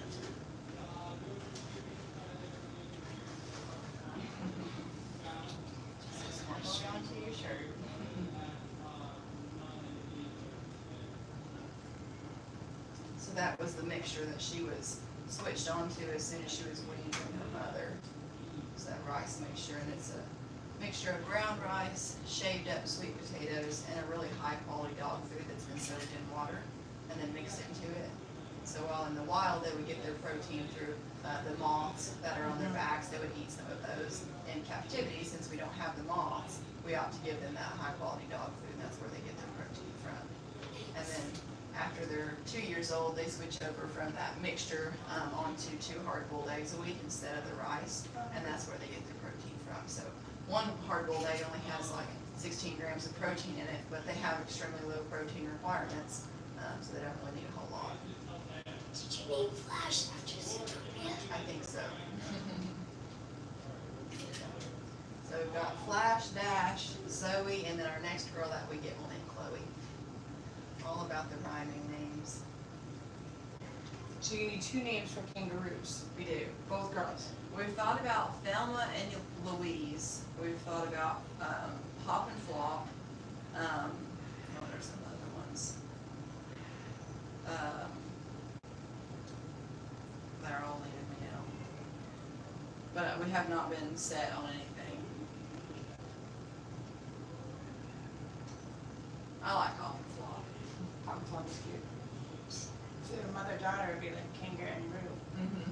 hold on to your shirt. So that was the mixture that she was switched on to as soon as she was weaned from her mother. It's that rice mixture, and it's a mixture of brown rice, shaved up sweet potatoes, and a really high quality dog food that's been soaked in water and then mixed into it. So while in the wild they would get their protein through the moths that are on their backs, they would eat some of those. In captivity, since we don't have the moths, we opt to give them that high quality dog food, and that's where they get their protein from. And then after they're 2 years old, they switch over from that mixture onto 2 hard-boiled eggs a week instead of the rice, and that's where they get their protein from. So one hard-boiled egg only has like 16 grams of protein in it, but they have extremely low protein requirements, so they don't really need a whole lot. Did you name Flash after Zootopia? I think so. So we've got Flash, Dash, Zoe, and then our next girl that we get will name Chloe. All about the rhyming names. So you need 2 names for kangaroos. We do. Both girls. We've thought about Thelma and Louise. We've thought about Hop and Flop. What are some other ones? They're all leaving me now. But we have not been set on anything. I like Hop and Flop. Hop and Flop is cute. So the mother-daughter would be like kangaroo and roo. Mm-hmm.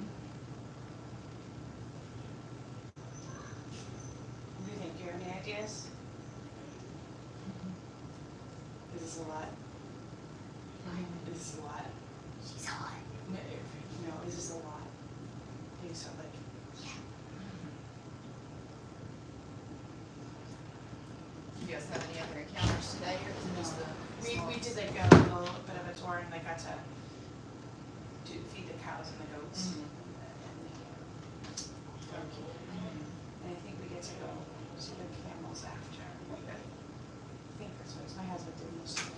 What do you think? Do you have any ideas? Is this a lot? Is this a lot? She's hot. No, is this a lot? I think so, like. You guys have any other encounters today, or is it just the? We did like a little bit of a tour and like got to feed the cows and the goats. Mhm. And the donkey. And I think we get to go see the camels after. I think that's what my husband did most of it.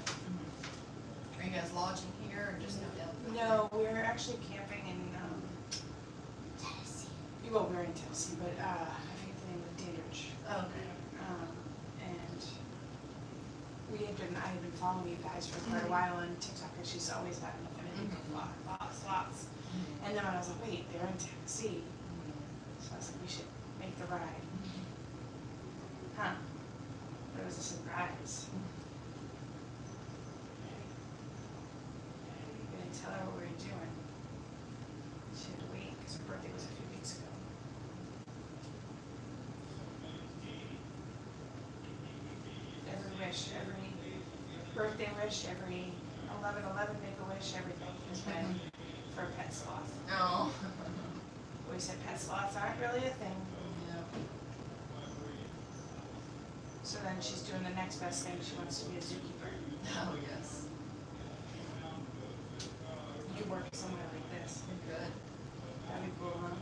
Are you guys lodging here or just no down? No, we're actually camping in, Tennessee. well, we're in Tennessee, but I think the name was Dandridge. Okay. And I had been following you guys for quite a while on TikTok, and she's always had an affinity for sloths. And then I was like, wait, they're in Tennessee. So I was like, we should make the ride. Huh. But it was a surprise. We didn't tell her what we were doing. She had to wait, because her birthday was a few weeks ago. Every wish, every birthday wish, every 11/11 make a wish, everything has been for a pet sloth. Oh. We said pet sloths aren't really a thing. So then she's doing the next best thing. She wants to be a zookeeper. Oh, yes. should work somewhere like this. Good. That'd be cool, huh?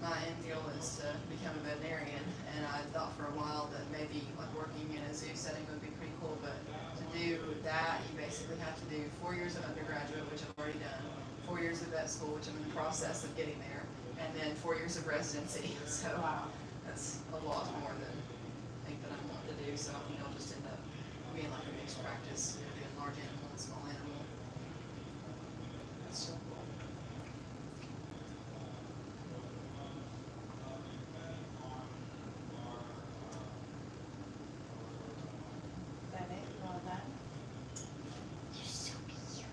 My end goal is to become a veterinarian, and I thought for a while that maybe like working in a zoo setting would be pretty cool, but to do that, you basically have to do 4 years of undergraduate, which I've already done, 4 years of vet school, which I'm in the process of getting there, and then 4 years of residency. So Wow. that's a lot more than I think that I want to do, so I think I'll just end up being like a mixed practice, doing large animal and small animal. That's so cool. That it? All done? You're so cute.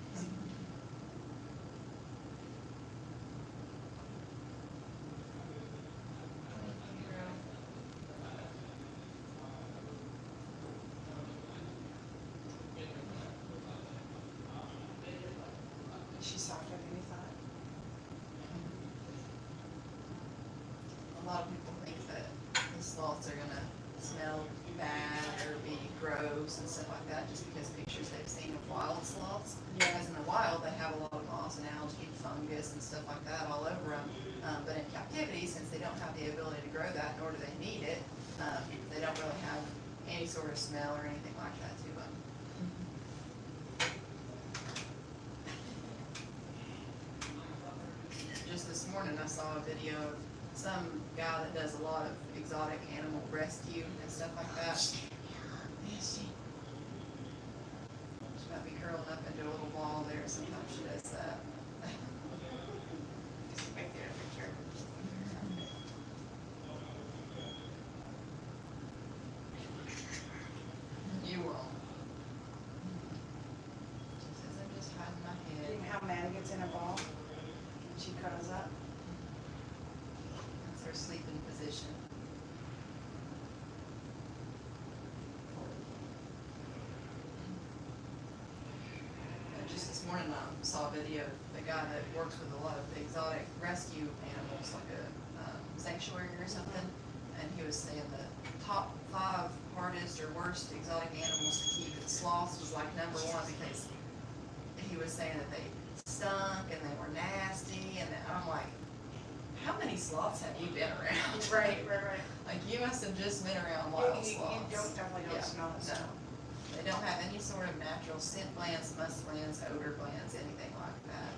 Is she softer than you thought? A lot of people think that the sloths are gonna smell bad or be gross and stuff like that just because pictures they've seen of wild sloths. Yeah. Because in the wild, they have a lot of moss and algae and fungus and stuff like that all over them. But in captivity, since they don't have the ability to grow that, nor do they need it, they don't really have any sort of smell or anything like that to them. Just this morning, I saw a video of some guy that does a lot of exotic animal rescue and stuff like that. She might be curling up into a little ball there. Sometimes she does that. Just right there, picture. You won't. She says, I'm just hiding my You head. know how Maddie gets in a ball? She curls up. That's her sleeping position. Just this morning, I saw a video of the guy that works with a lot of exotic rescue animals, like a sanctuary or something, and he was saying the top 5 hardest or worst exotic animals to keep, and sloths was like number 1 because he was saying that they stunk and they were nasty, and I'm like, how many sloths have you been around? Right. Like, you must have just been around wild You sloths. definitely don't Yeah, smell it. no. They don't have any sort of natural scent glands, musk glands, odor glands, anything like that.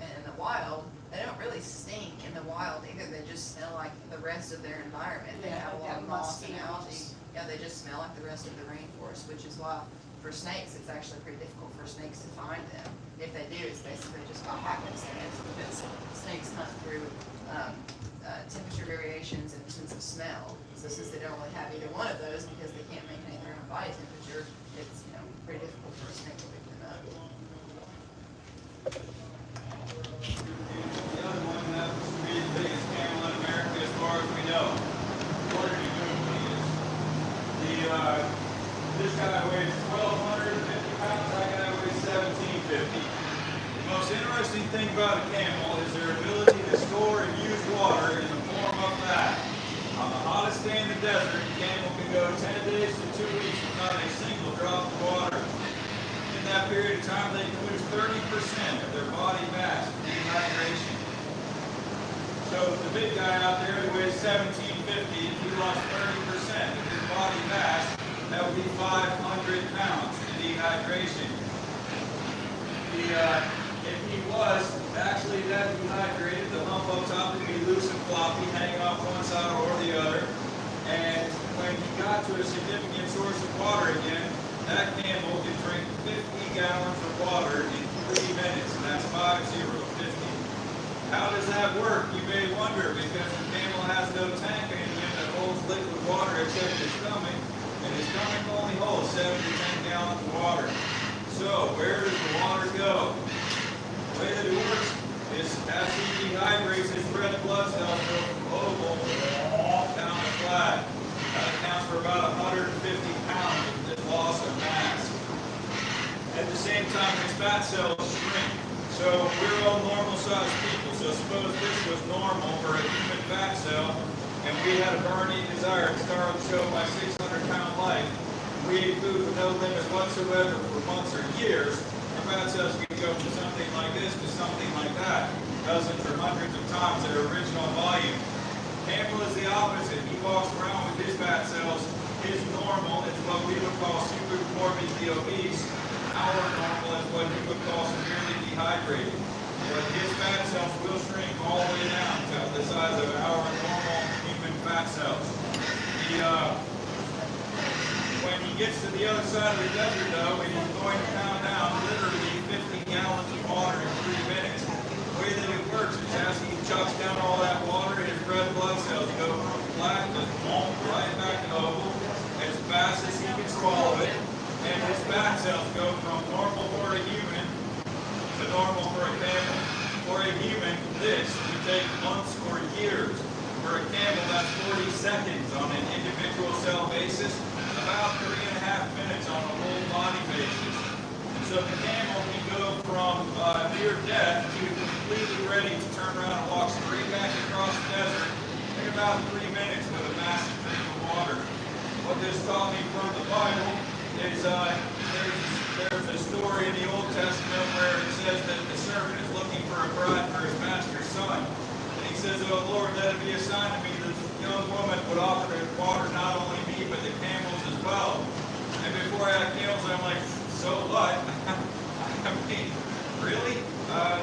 And in the wild, they don't really stink in the wild either. They just smell like the rest of their environment. They Yeah, have a like lot of that moss musky and algae. moss. Yeah, they just smell like the rest of the rainforest, which is why for snakes, it's actually pretty difficult for snakes to find them. If they do, it's basically just by happenstance because snakes hunt through temperature variations and sense of smell. So since they don't really have either one of those because they can't maintain their own body temperature, it's pretty difficult for a snake to pick them up. The other one happens to be the biggest camel in America as far as we know. According to Google, he is. This guy weighs 1,250 pounds, that guy weighs 1,750. The most interesting thing about a camel is their ability to store and use water in the form of fat. On the hottest day in the desert, a camel can go 10 days to 2 weeks without a single drop of water. In that period of time, they can lose 30% of their body mass from dehydration. So the big guy out there who weighs 1,750, if he lost 30% of his body mass, that would be 500 pounds in dehydration. If he was actually that dehydrated, the hump up top would be loose and floppy, hanging off one side or the other. And when he got to a significant source of water again, that camel can drink 50 gallons of water in 3 minutes, and that's 50. How does that work, you may wonder, because the camel has no tank in him that holds liquid water except his stomach, and his stomach only holds 7 to 10 gallons of water. So, where does the water go? The way that it works is as he dehydrates, his red blood cells go from oval down to flat. That accounts for about 150 pounds of this loss of mass. At the same time, his fat cells shrink. So we're all normal-sized people. So suppose this was normal for a human fat cell, and we had a burning desire to start the show my 600-pound life. We ate food with no limit whatsoever for months or years. Our fat cells can go from something like this to something like that, dozens or hundreds of times their original volume. Camel is the opposite. He walks around with his fat cells. His normal is what we would call supermorbidly obese. Our normal is what we would call severely dehydrated. But his fat cells will shrink all the way down to the size of our normal human fat cells. When he gets to the other side of the desert, though, and he's going to pound down literally 50 gallons of water in 3 minutes, the way that it works is as he chucks down all that water, his red blood cells go from flat to boom, right back to oval as fast as he can swallow it, and his fat cells go from normal for a human to normal for a camel. For a human, this would take months or years. For a camel, that's 40 seconds on an individual cell basis, about 3.5 minutes on a whole body basis. So the camel can go from near death to completely ready to turn around and walk straight back across the desert in about 3 minutes with a massive drink of water. What this taught me from the Bible is there's a story in the Old Testament where it says that the servant is looking for a bride for his master's son. And he says, "Oh Lord, let it be a sign to me that the young woman would offer to water not only me, but the camels as well." And before I had camels, I'm like, so what? I mean, really?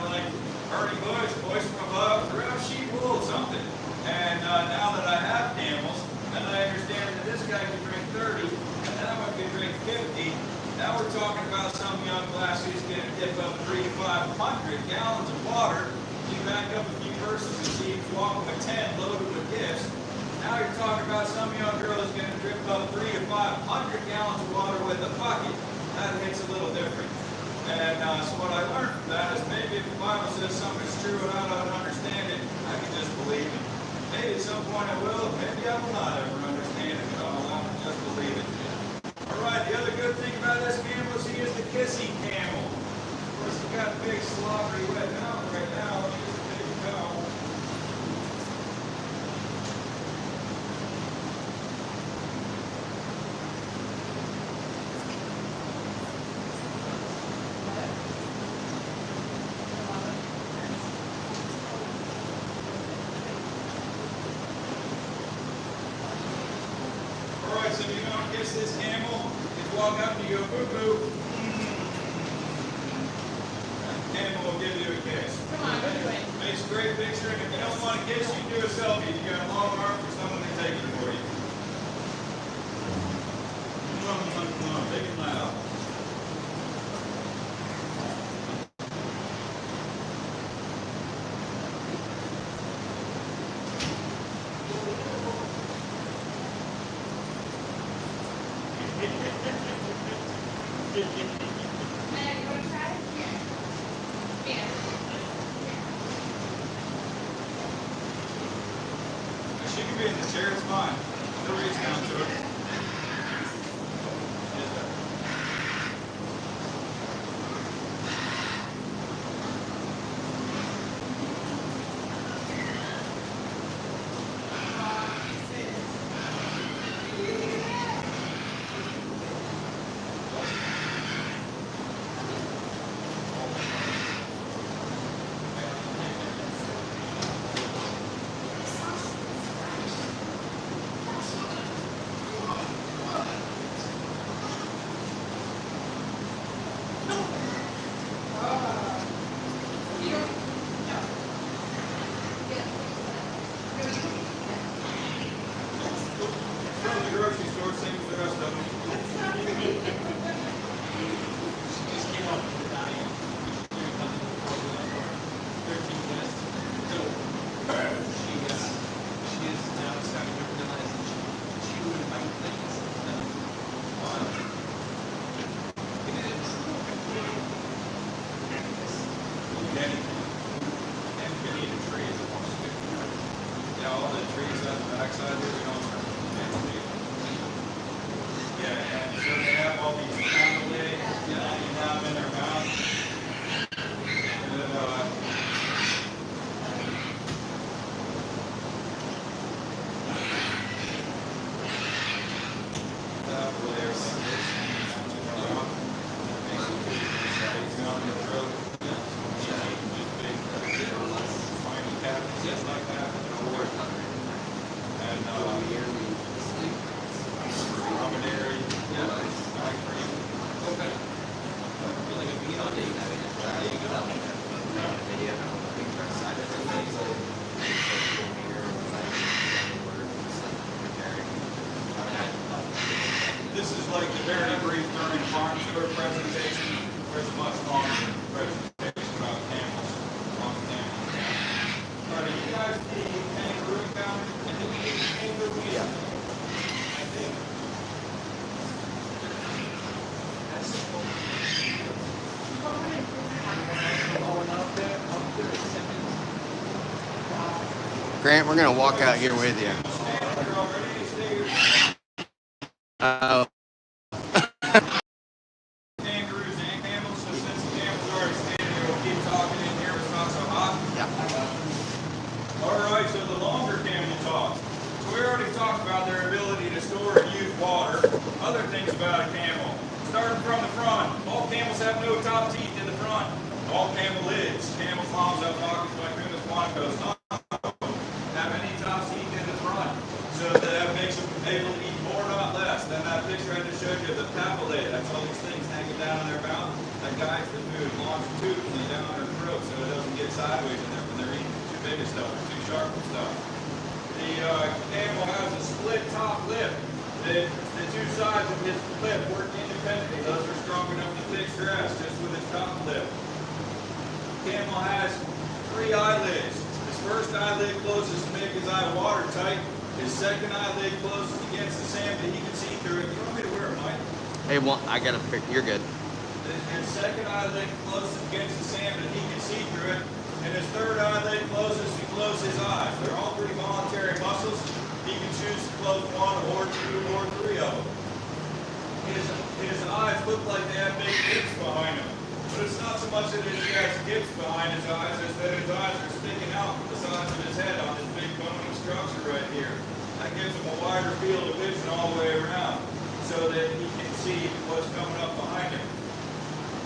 Like, burning bush, voice from above, throw out sheep wool, something. And now that I have camels, and I understand that this guy can drink 30, and that one can drink 50, now we're talking about some young lass who's going to dip up 300 to 500 gallons of water. You back up a few verses and see he's walking with 10 loaded with gifts. Now you're talking about some young girl who's going to drip up 300 to 500 gallons of water with a bucket. That hits a little different. And so what I learned from that is maybe if the Bible says something's true and I don't understand it, I can just believe it. Maybe at some point I will, maybe I will not ever understand it, but I'll just believe it. Alright, the other good thing about this camel is he is the kissing camel. Of course, he's got a big slobbery wet mouth right now. He's a big cow. Alright, so if you want to kiss this camel, just walk up and you go boo boo. Camel will give you a kiss. Come on, go do it. Makes a great picture, and if you don't want to kiss, you can do a selfie. You got a long arm for someone to take it for you. Come on, big and loud. She can be in the chair, it's fine. She'll reach down to it. From the grocery store, same as the rest of them. She just came up with the diet. She's doing nothing before the 13 tests. So she is now starting to realize that she would invite things instead of fun. It is. And can eat a tree if it wants to. Yeah, all the trees on the backside here, we don't yeah, and so they have all these candlelit hanging out in their mouth. And, guys the kangaroo counter? And then we need the kangaroo. Yeah. I think. That's cool. Grant, we're gonna walk out here with you. Kangaroos and camels, so since the camels are already standing here, we'll keep talking in here, it's not so hot. Alright, so the longer camel talk. So we already talked about their ability to store and use water. Other things about a camel. Starting from the front, all camels have no top teeth in the front. All camel lids, camel palms, alpacas, vicunas, guanacos, none have any top teeth in the front. So that makes them able to eat more, not less. Then that picture I just showed you of the papillate, that's all these things hanging down in their mouth. That guides the food longitudinally down their throat so it doesn't get sideways in there when they're eating too big of stuff or too sharp of stuff. The camel has a split top lip. The two sides of his lip work independently. Those are strong enough to fix grass just with his top lip. Camel has 3 eyelids. His first eyelid closes to make his eye watertight. His second eyelid closes against the sand that he can see through it. You want me to wear it, Mike? Hey, I gotta pick. You're good. His second eyelid closes against the sand that he can see through it. And his third eyelid closes to close his eyes. They're all pretty voluntary muscles. He can choose to close 1 or 2 or 3 of them. His eyes look like they have big dips behind them. But it's not so much that he has dips behind his eyes as that his eyes are sticking out from the sides of his head on this big bony structure right here. That gives him a wider field of vision all the way around so that he can see what's coming up behind him.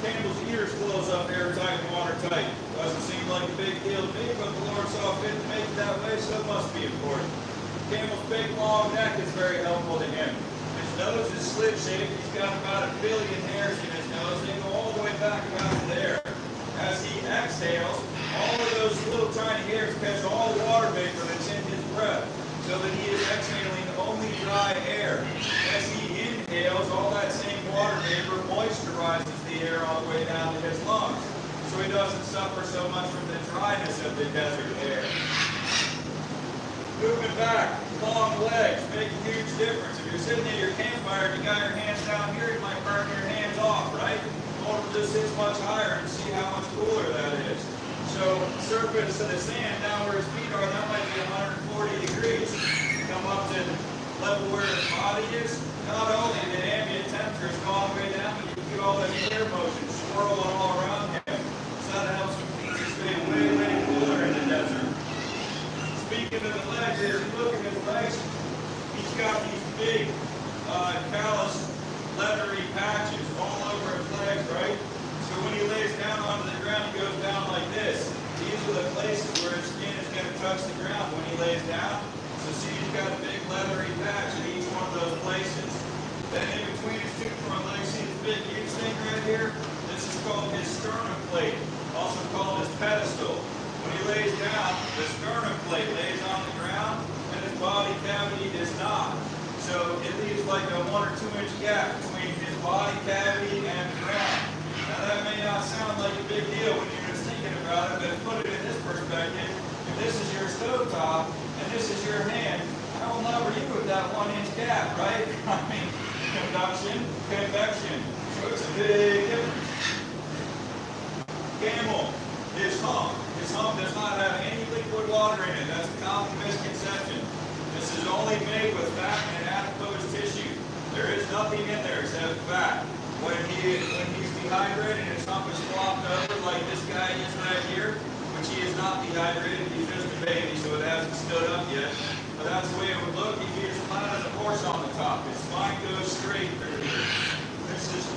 Camel's ears close up airtight and watertight. Doesn't seem like a big deal to me, but the Lord saw fit to make it that way, so it must be important. Camel's big long neck is very helpful to him. His nose is slit shaped. He's got about 1 billion hairs in his nose. They go all the way back about to there. As he exhales, all of those little tiny hairs catch all the water vapor that's in his breath, so that he is exhaling only dry air. As he inhales, all that same water vapor moisturizes the air all the way down to his lungs, so he doesn't suffer so much from the dryness of the desert air. Moving back, long legs make a huge difference. If you're sitting at your campfire and you got your hands down here, you might burn your hands off, right? Hold them just this much higher and see how much cooler that is. So surface of the sand down where his feet are, that might be 140 degrees. Come up to the level where his body is. Not only the ambient temperature is all the way down, but you can get all that air motion swirling all around him. So that helps him keep his feet way, way cooler in the desert. Speaking of the legs, as you look at his legs, he's got these big, callous, leathery patches all over his legs, right? So when he lays down onto the ground, he goes down like this. These are the places where his skin is going to touch the ground when he lays down. So see, he's got a big leathery patch in each one of those places. Then in between his 2 front legs, see this big huge thing right here? This is called his sternum plate, also called his pedestal. When he lays down, the sternum plate lays on the ground, and his body cavity does not. So it leaves like a 1 or 2 inch gap between his body cavity and the ground. Now that may not sound like a big deal when you're just thinking about it, but put it in this perspective. If this is your stove top and this is your hand, how in love are you with that 1 inch gap, right? I mean, conduction, convection. So it's a big difference. Camel, his hump. His hump does not have any liquid water in it. That's a common misconception. This is only made with fat and adipose tissue. There is nothing in there except fat. When he's dehydrated, his hump is flopped over like this guy is right here, which he is not dehydrated. He's just a baby, so it hasn't stood up yet. But that's the way it would look if he was flat as a horse on the top. His spine goes straight through here. This is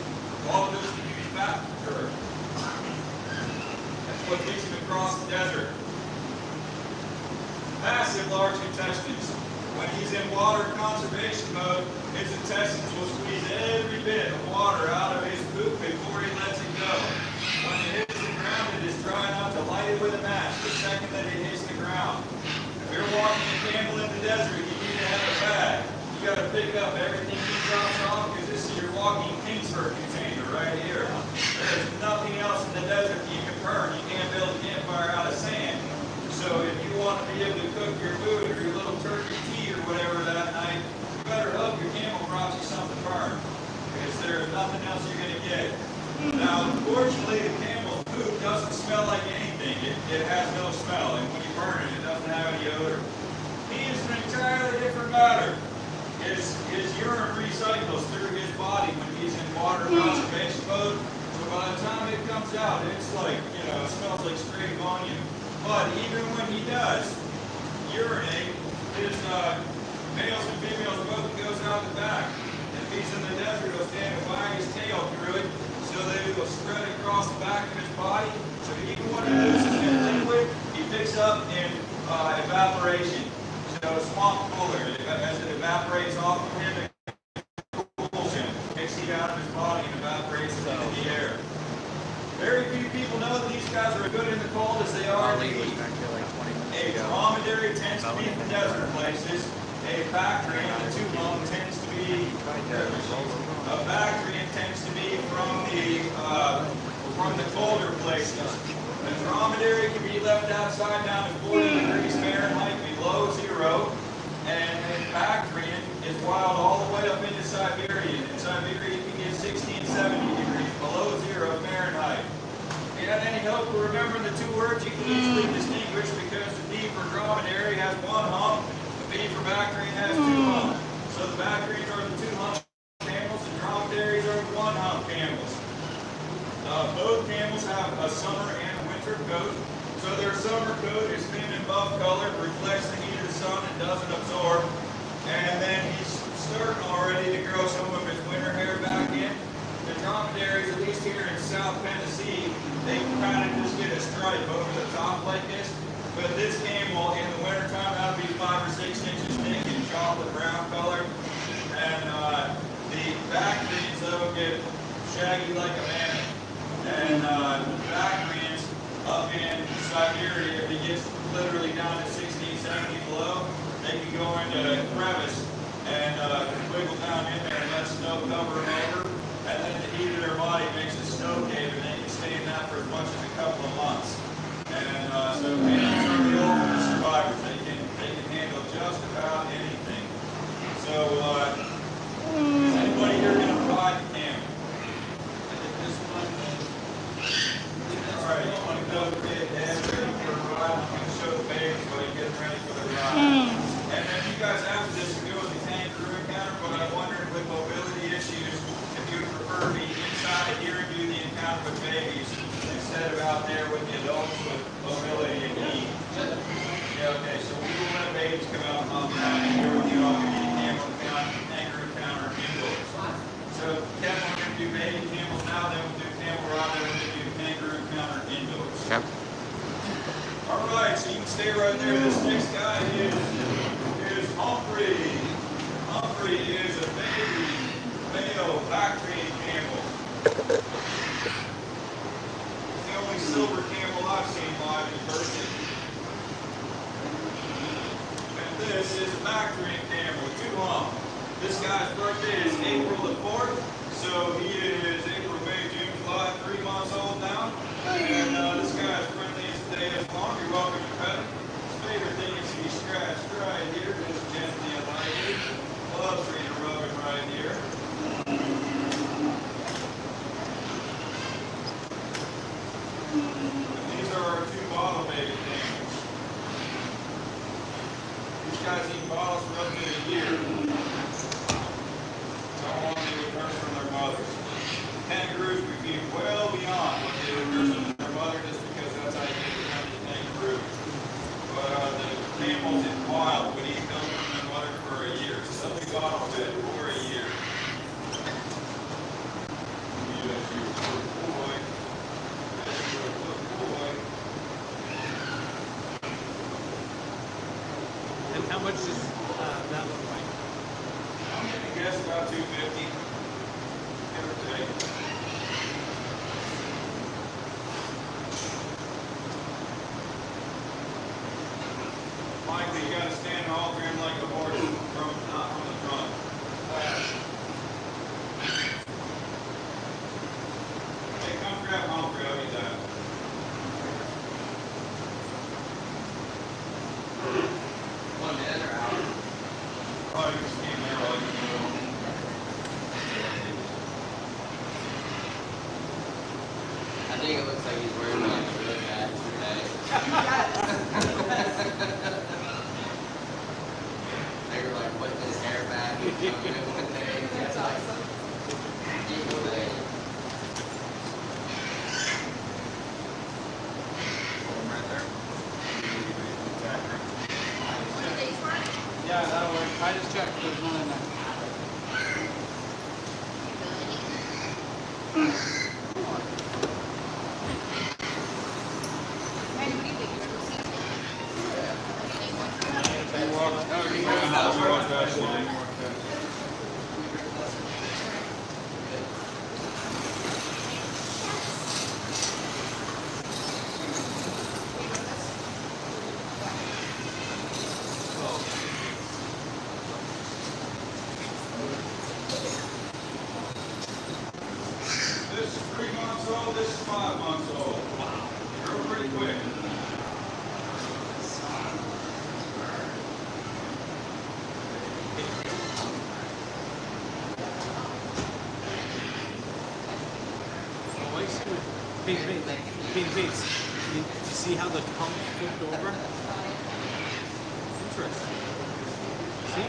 all goes to use fat curve. That's what gets him across the desert. Massive large intestines. When he's in water conservation mode, his intestines will squeeze every bit of water out of his poop before he lets it go. When it hits the ground, it is dry enough to light it with a match the second that it hits the ground. If you're walking a camel in the desert, you need to have a bag. You got to pick up everything he drops off because this is your walking Kingsford container right here. There's nothing else in the desert you can burn. You can't build a campfire out of sand. So if you want want to be able to cook your food or your little turkey tea or whatever that night, you better hope your camel brought you something burned, because there's nothing else you're going to get. Now, unfortunately, the camel's poop doesn't smell like anything. It has no smell, and when you burn it, it doesn't have any odor. He is an entirely different matter. His urine recycles through his body when he's in water conservation mode. So by the time it comes out, it's like, it smells like straight ammonia. But even when he does urinate, his males and females both goes out the back. And if he's in the desert, he'll stand and wag his tail through it, so that it will spread across the back of his body. So even when he loses in liquid, he picks up in evaporation. So swamp cooler, as it evaporates off of him, it cools him, takes heat out of his body and evaporates it into the air. Very few people know that these guys are good in the cold as they are in the heat. A dromedary tends to be from desert places. A Bactrian, the two-lung, tends to be a Bactrian tends to be from the colder places. A dromedary can be left outside down to 40 degrees Fahrenheit below zero, and a Bactrian is wild all the way up into Siberia. In Siberia, you can get 60 and 70 degrees below zero Fahrenheit. If you had any hope of remembering the two words, you can easily distinguish, because the D for dromedary has one hump, the B for Bactrian has two humps. So the Bactrians are the two hump camels, and dromedaries are the one hump camels. Both camels have a summer and a winter coat. So their summer coat is thin and buff colored, reflects the heat of the sun and doesn't absorb. And then he's starting already to grow some of his winter hair back in. The dromedaries, at least here in South Tennessee, they kind of just get a stripe over the top like this. But this camel, in the wintertime, that'll be 5 or 6 inches thick and chocolate brown color. And the Bactrians, though, get shaggy like a mammoth. And Bactrians up in Siberia, if it gets literally down to 60, 70 below, they can go into a crevice and wiggle down in there and let snow cover them over. And then the heat of their body makes a snow cave, and they can stay in that for as much as a couple of months. And so camels are the ultimate survivors. They can handle just about anything. So is anybody here going to ride the camel? Alright, you want to go get Dad ready for a ride? I'm going to show the babies while you get ready for the ride. And then you guys after this can go with the kangaroo encounter, but I'm wondering with mobility issues, if you would prefer to be inside here and do the encounter with babies instead of out there with the adults with mobility and heat. Yeah, okay, so we will let babies come out and hop around and here with you all. We need a camel encounter, kangaroo encounter indoors. So Kevin, we're going to do baby camels now, then we'll do camel ride, then we're going to do kangaroo encounter indoors. Yep. All right, so you can stay right there. This next guy is Humphrey. Humphrey is a male Bactrian camel. It's the only silver camel I've seen live in person. And this is a Bactrian camel, two hump. This guy's birthday is April the 4th, so he is April, May, June, July, 3 months old now. And this guy is friendly as the day is long. You're welcome to pet him. His favorite thing is to be scratched right here, just gently and lightly. Loves for you to rub him right here. And these are our two bottle baby camels. These guys eat bottles for up to a year. How long they would nurse from their mothers. Kangaroos would be well beyond what they would nurse from their mother, just because that's how you get to have these kangaroos. But the camels in wild would eat milk from their mother for a year. So they'll be bottle fed for a year. Yes, you good boy. Yes, you're a good boy. And how much does that look like? I'm going to guess about 250, give or take. Michael, you got to stand and alter him like a horse, not from the front. Hey, come grab Humphrey, I'll get that. probably just came out like, I think it looks like he's wearing like a really bad today. They were like putting his hair back and showing him one day. It's like, evil day. right there. Yeah, that'll work. I just checked. There's one in there. This is 3 months old, this is 5 months old. Wow. You're pretty quick. Pete, you see how the pump flipped over? Interesting. See?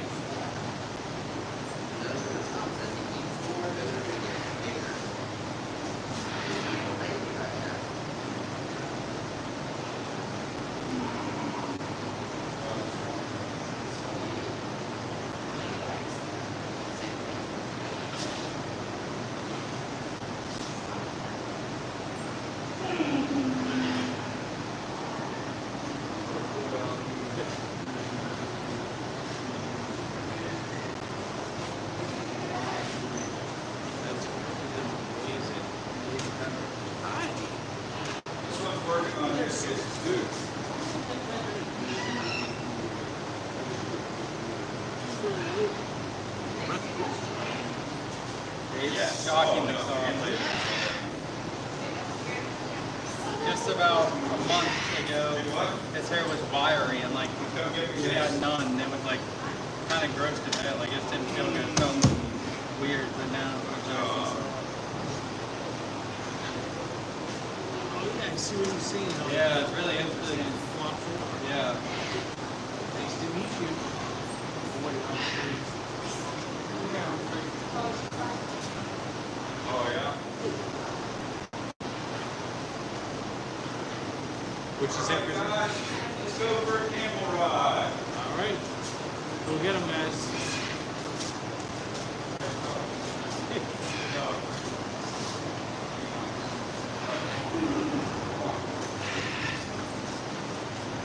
This one's working on this kid's too. It's shocking to saw. Just about a month ago, his hair was wiry and like he had none. It was like kind of gross to feel. Like it just didn't feel good. It felt weird, but now it's just I see what you're saying. yeah, it's really interesting. Thoughtful. Yeah. Nice to meet you. Oh, yeah? Which is it? Guys,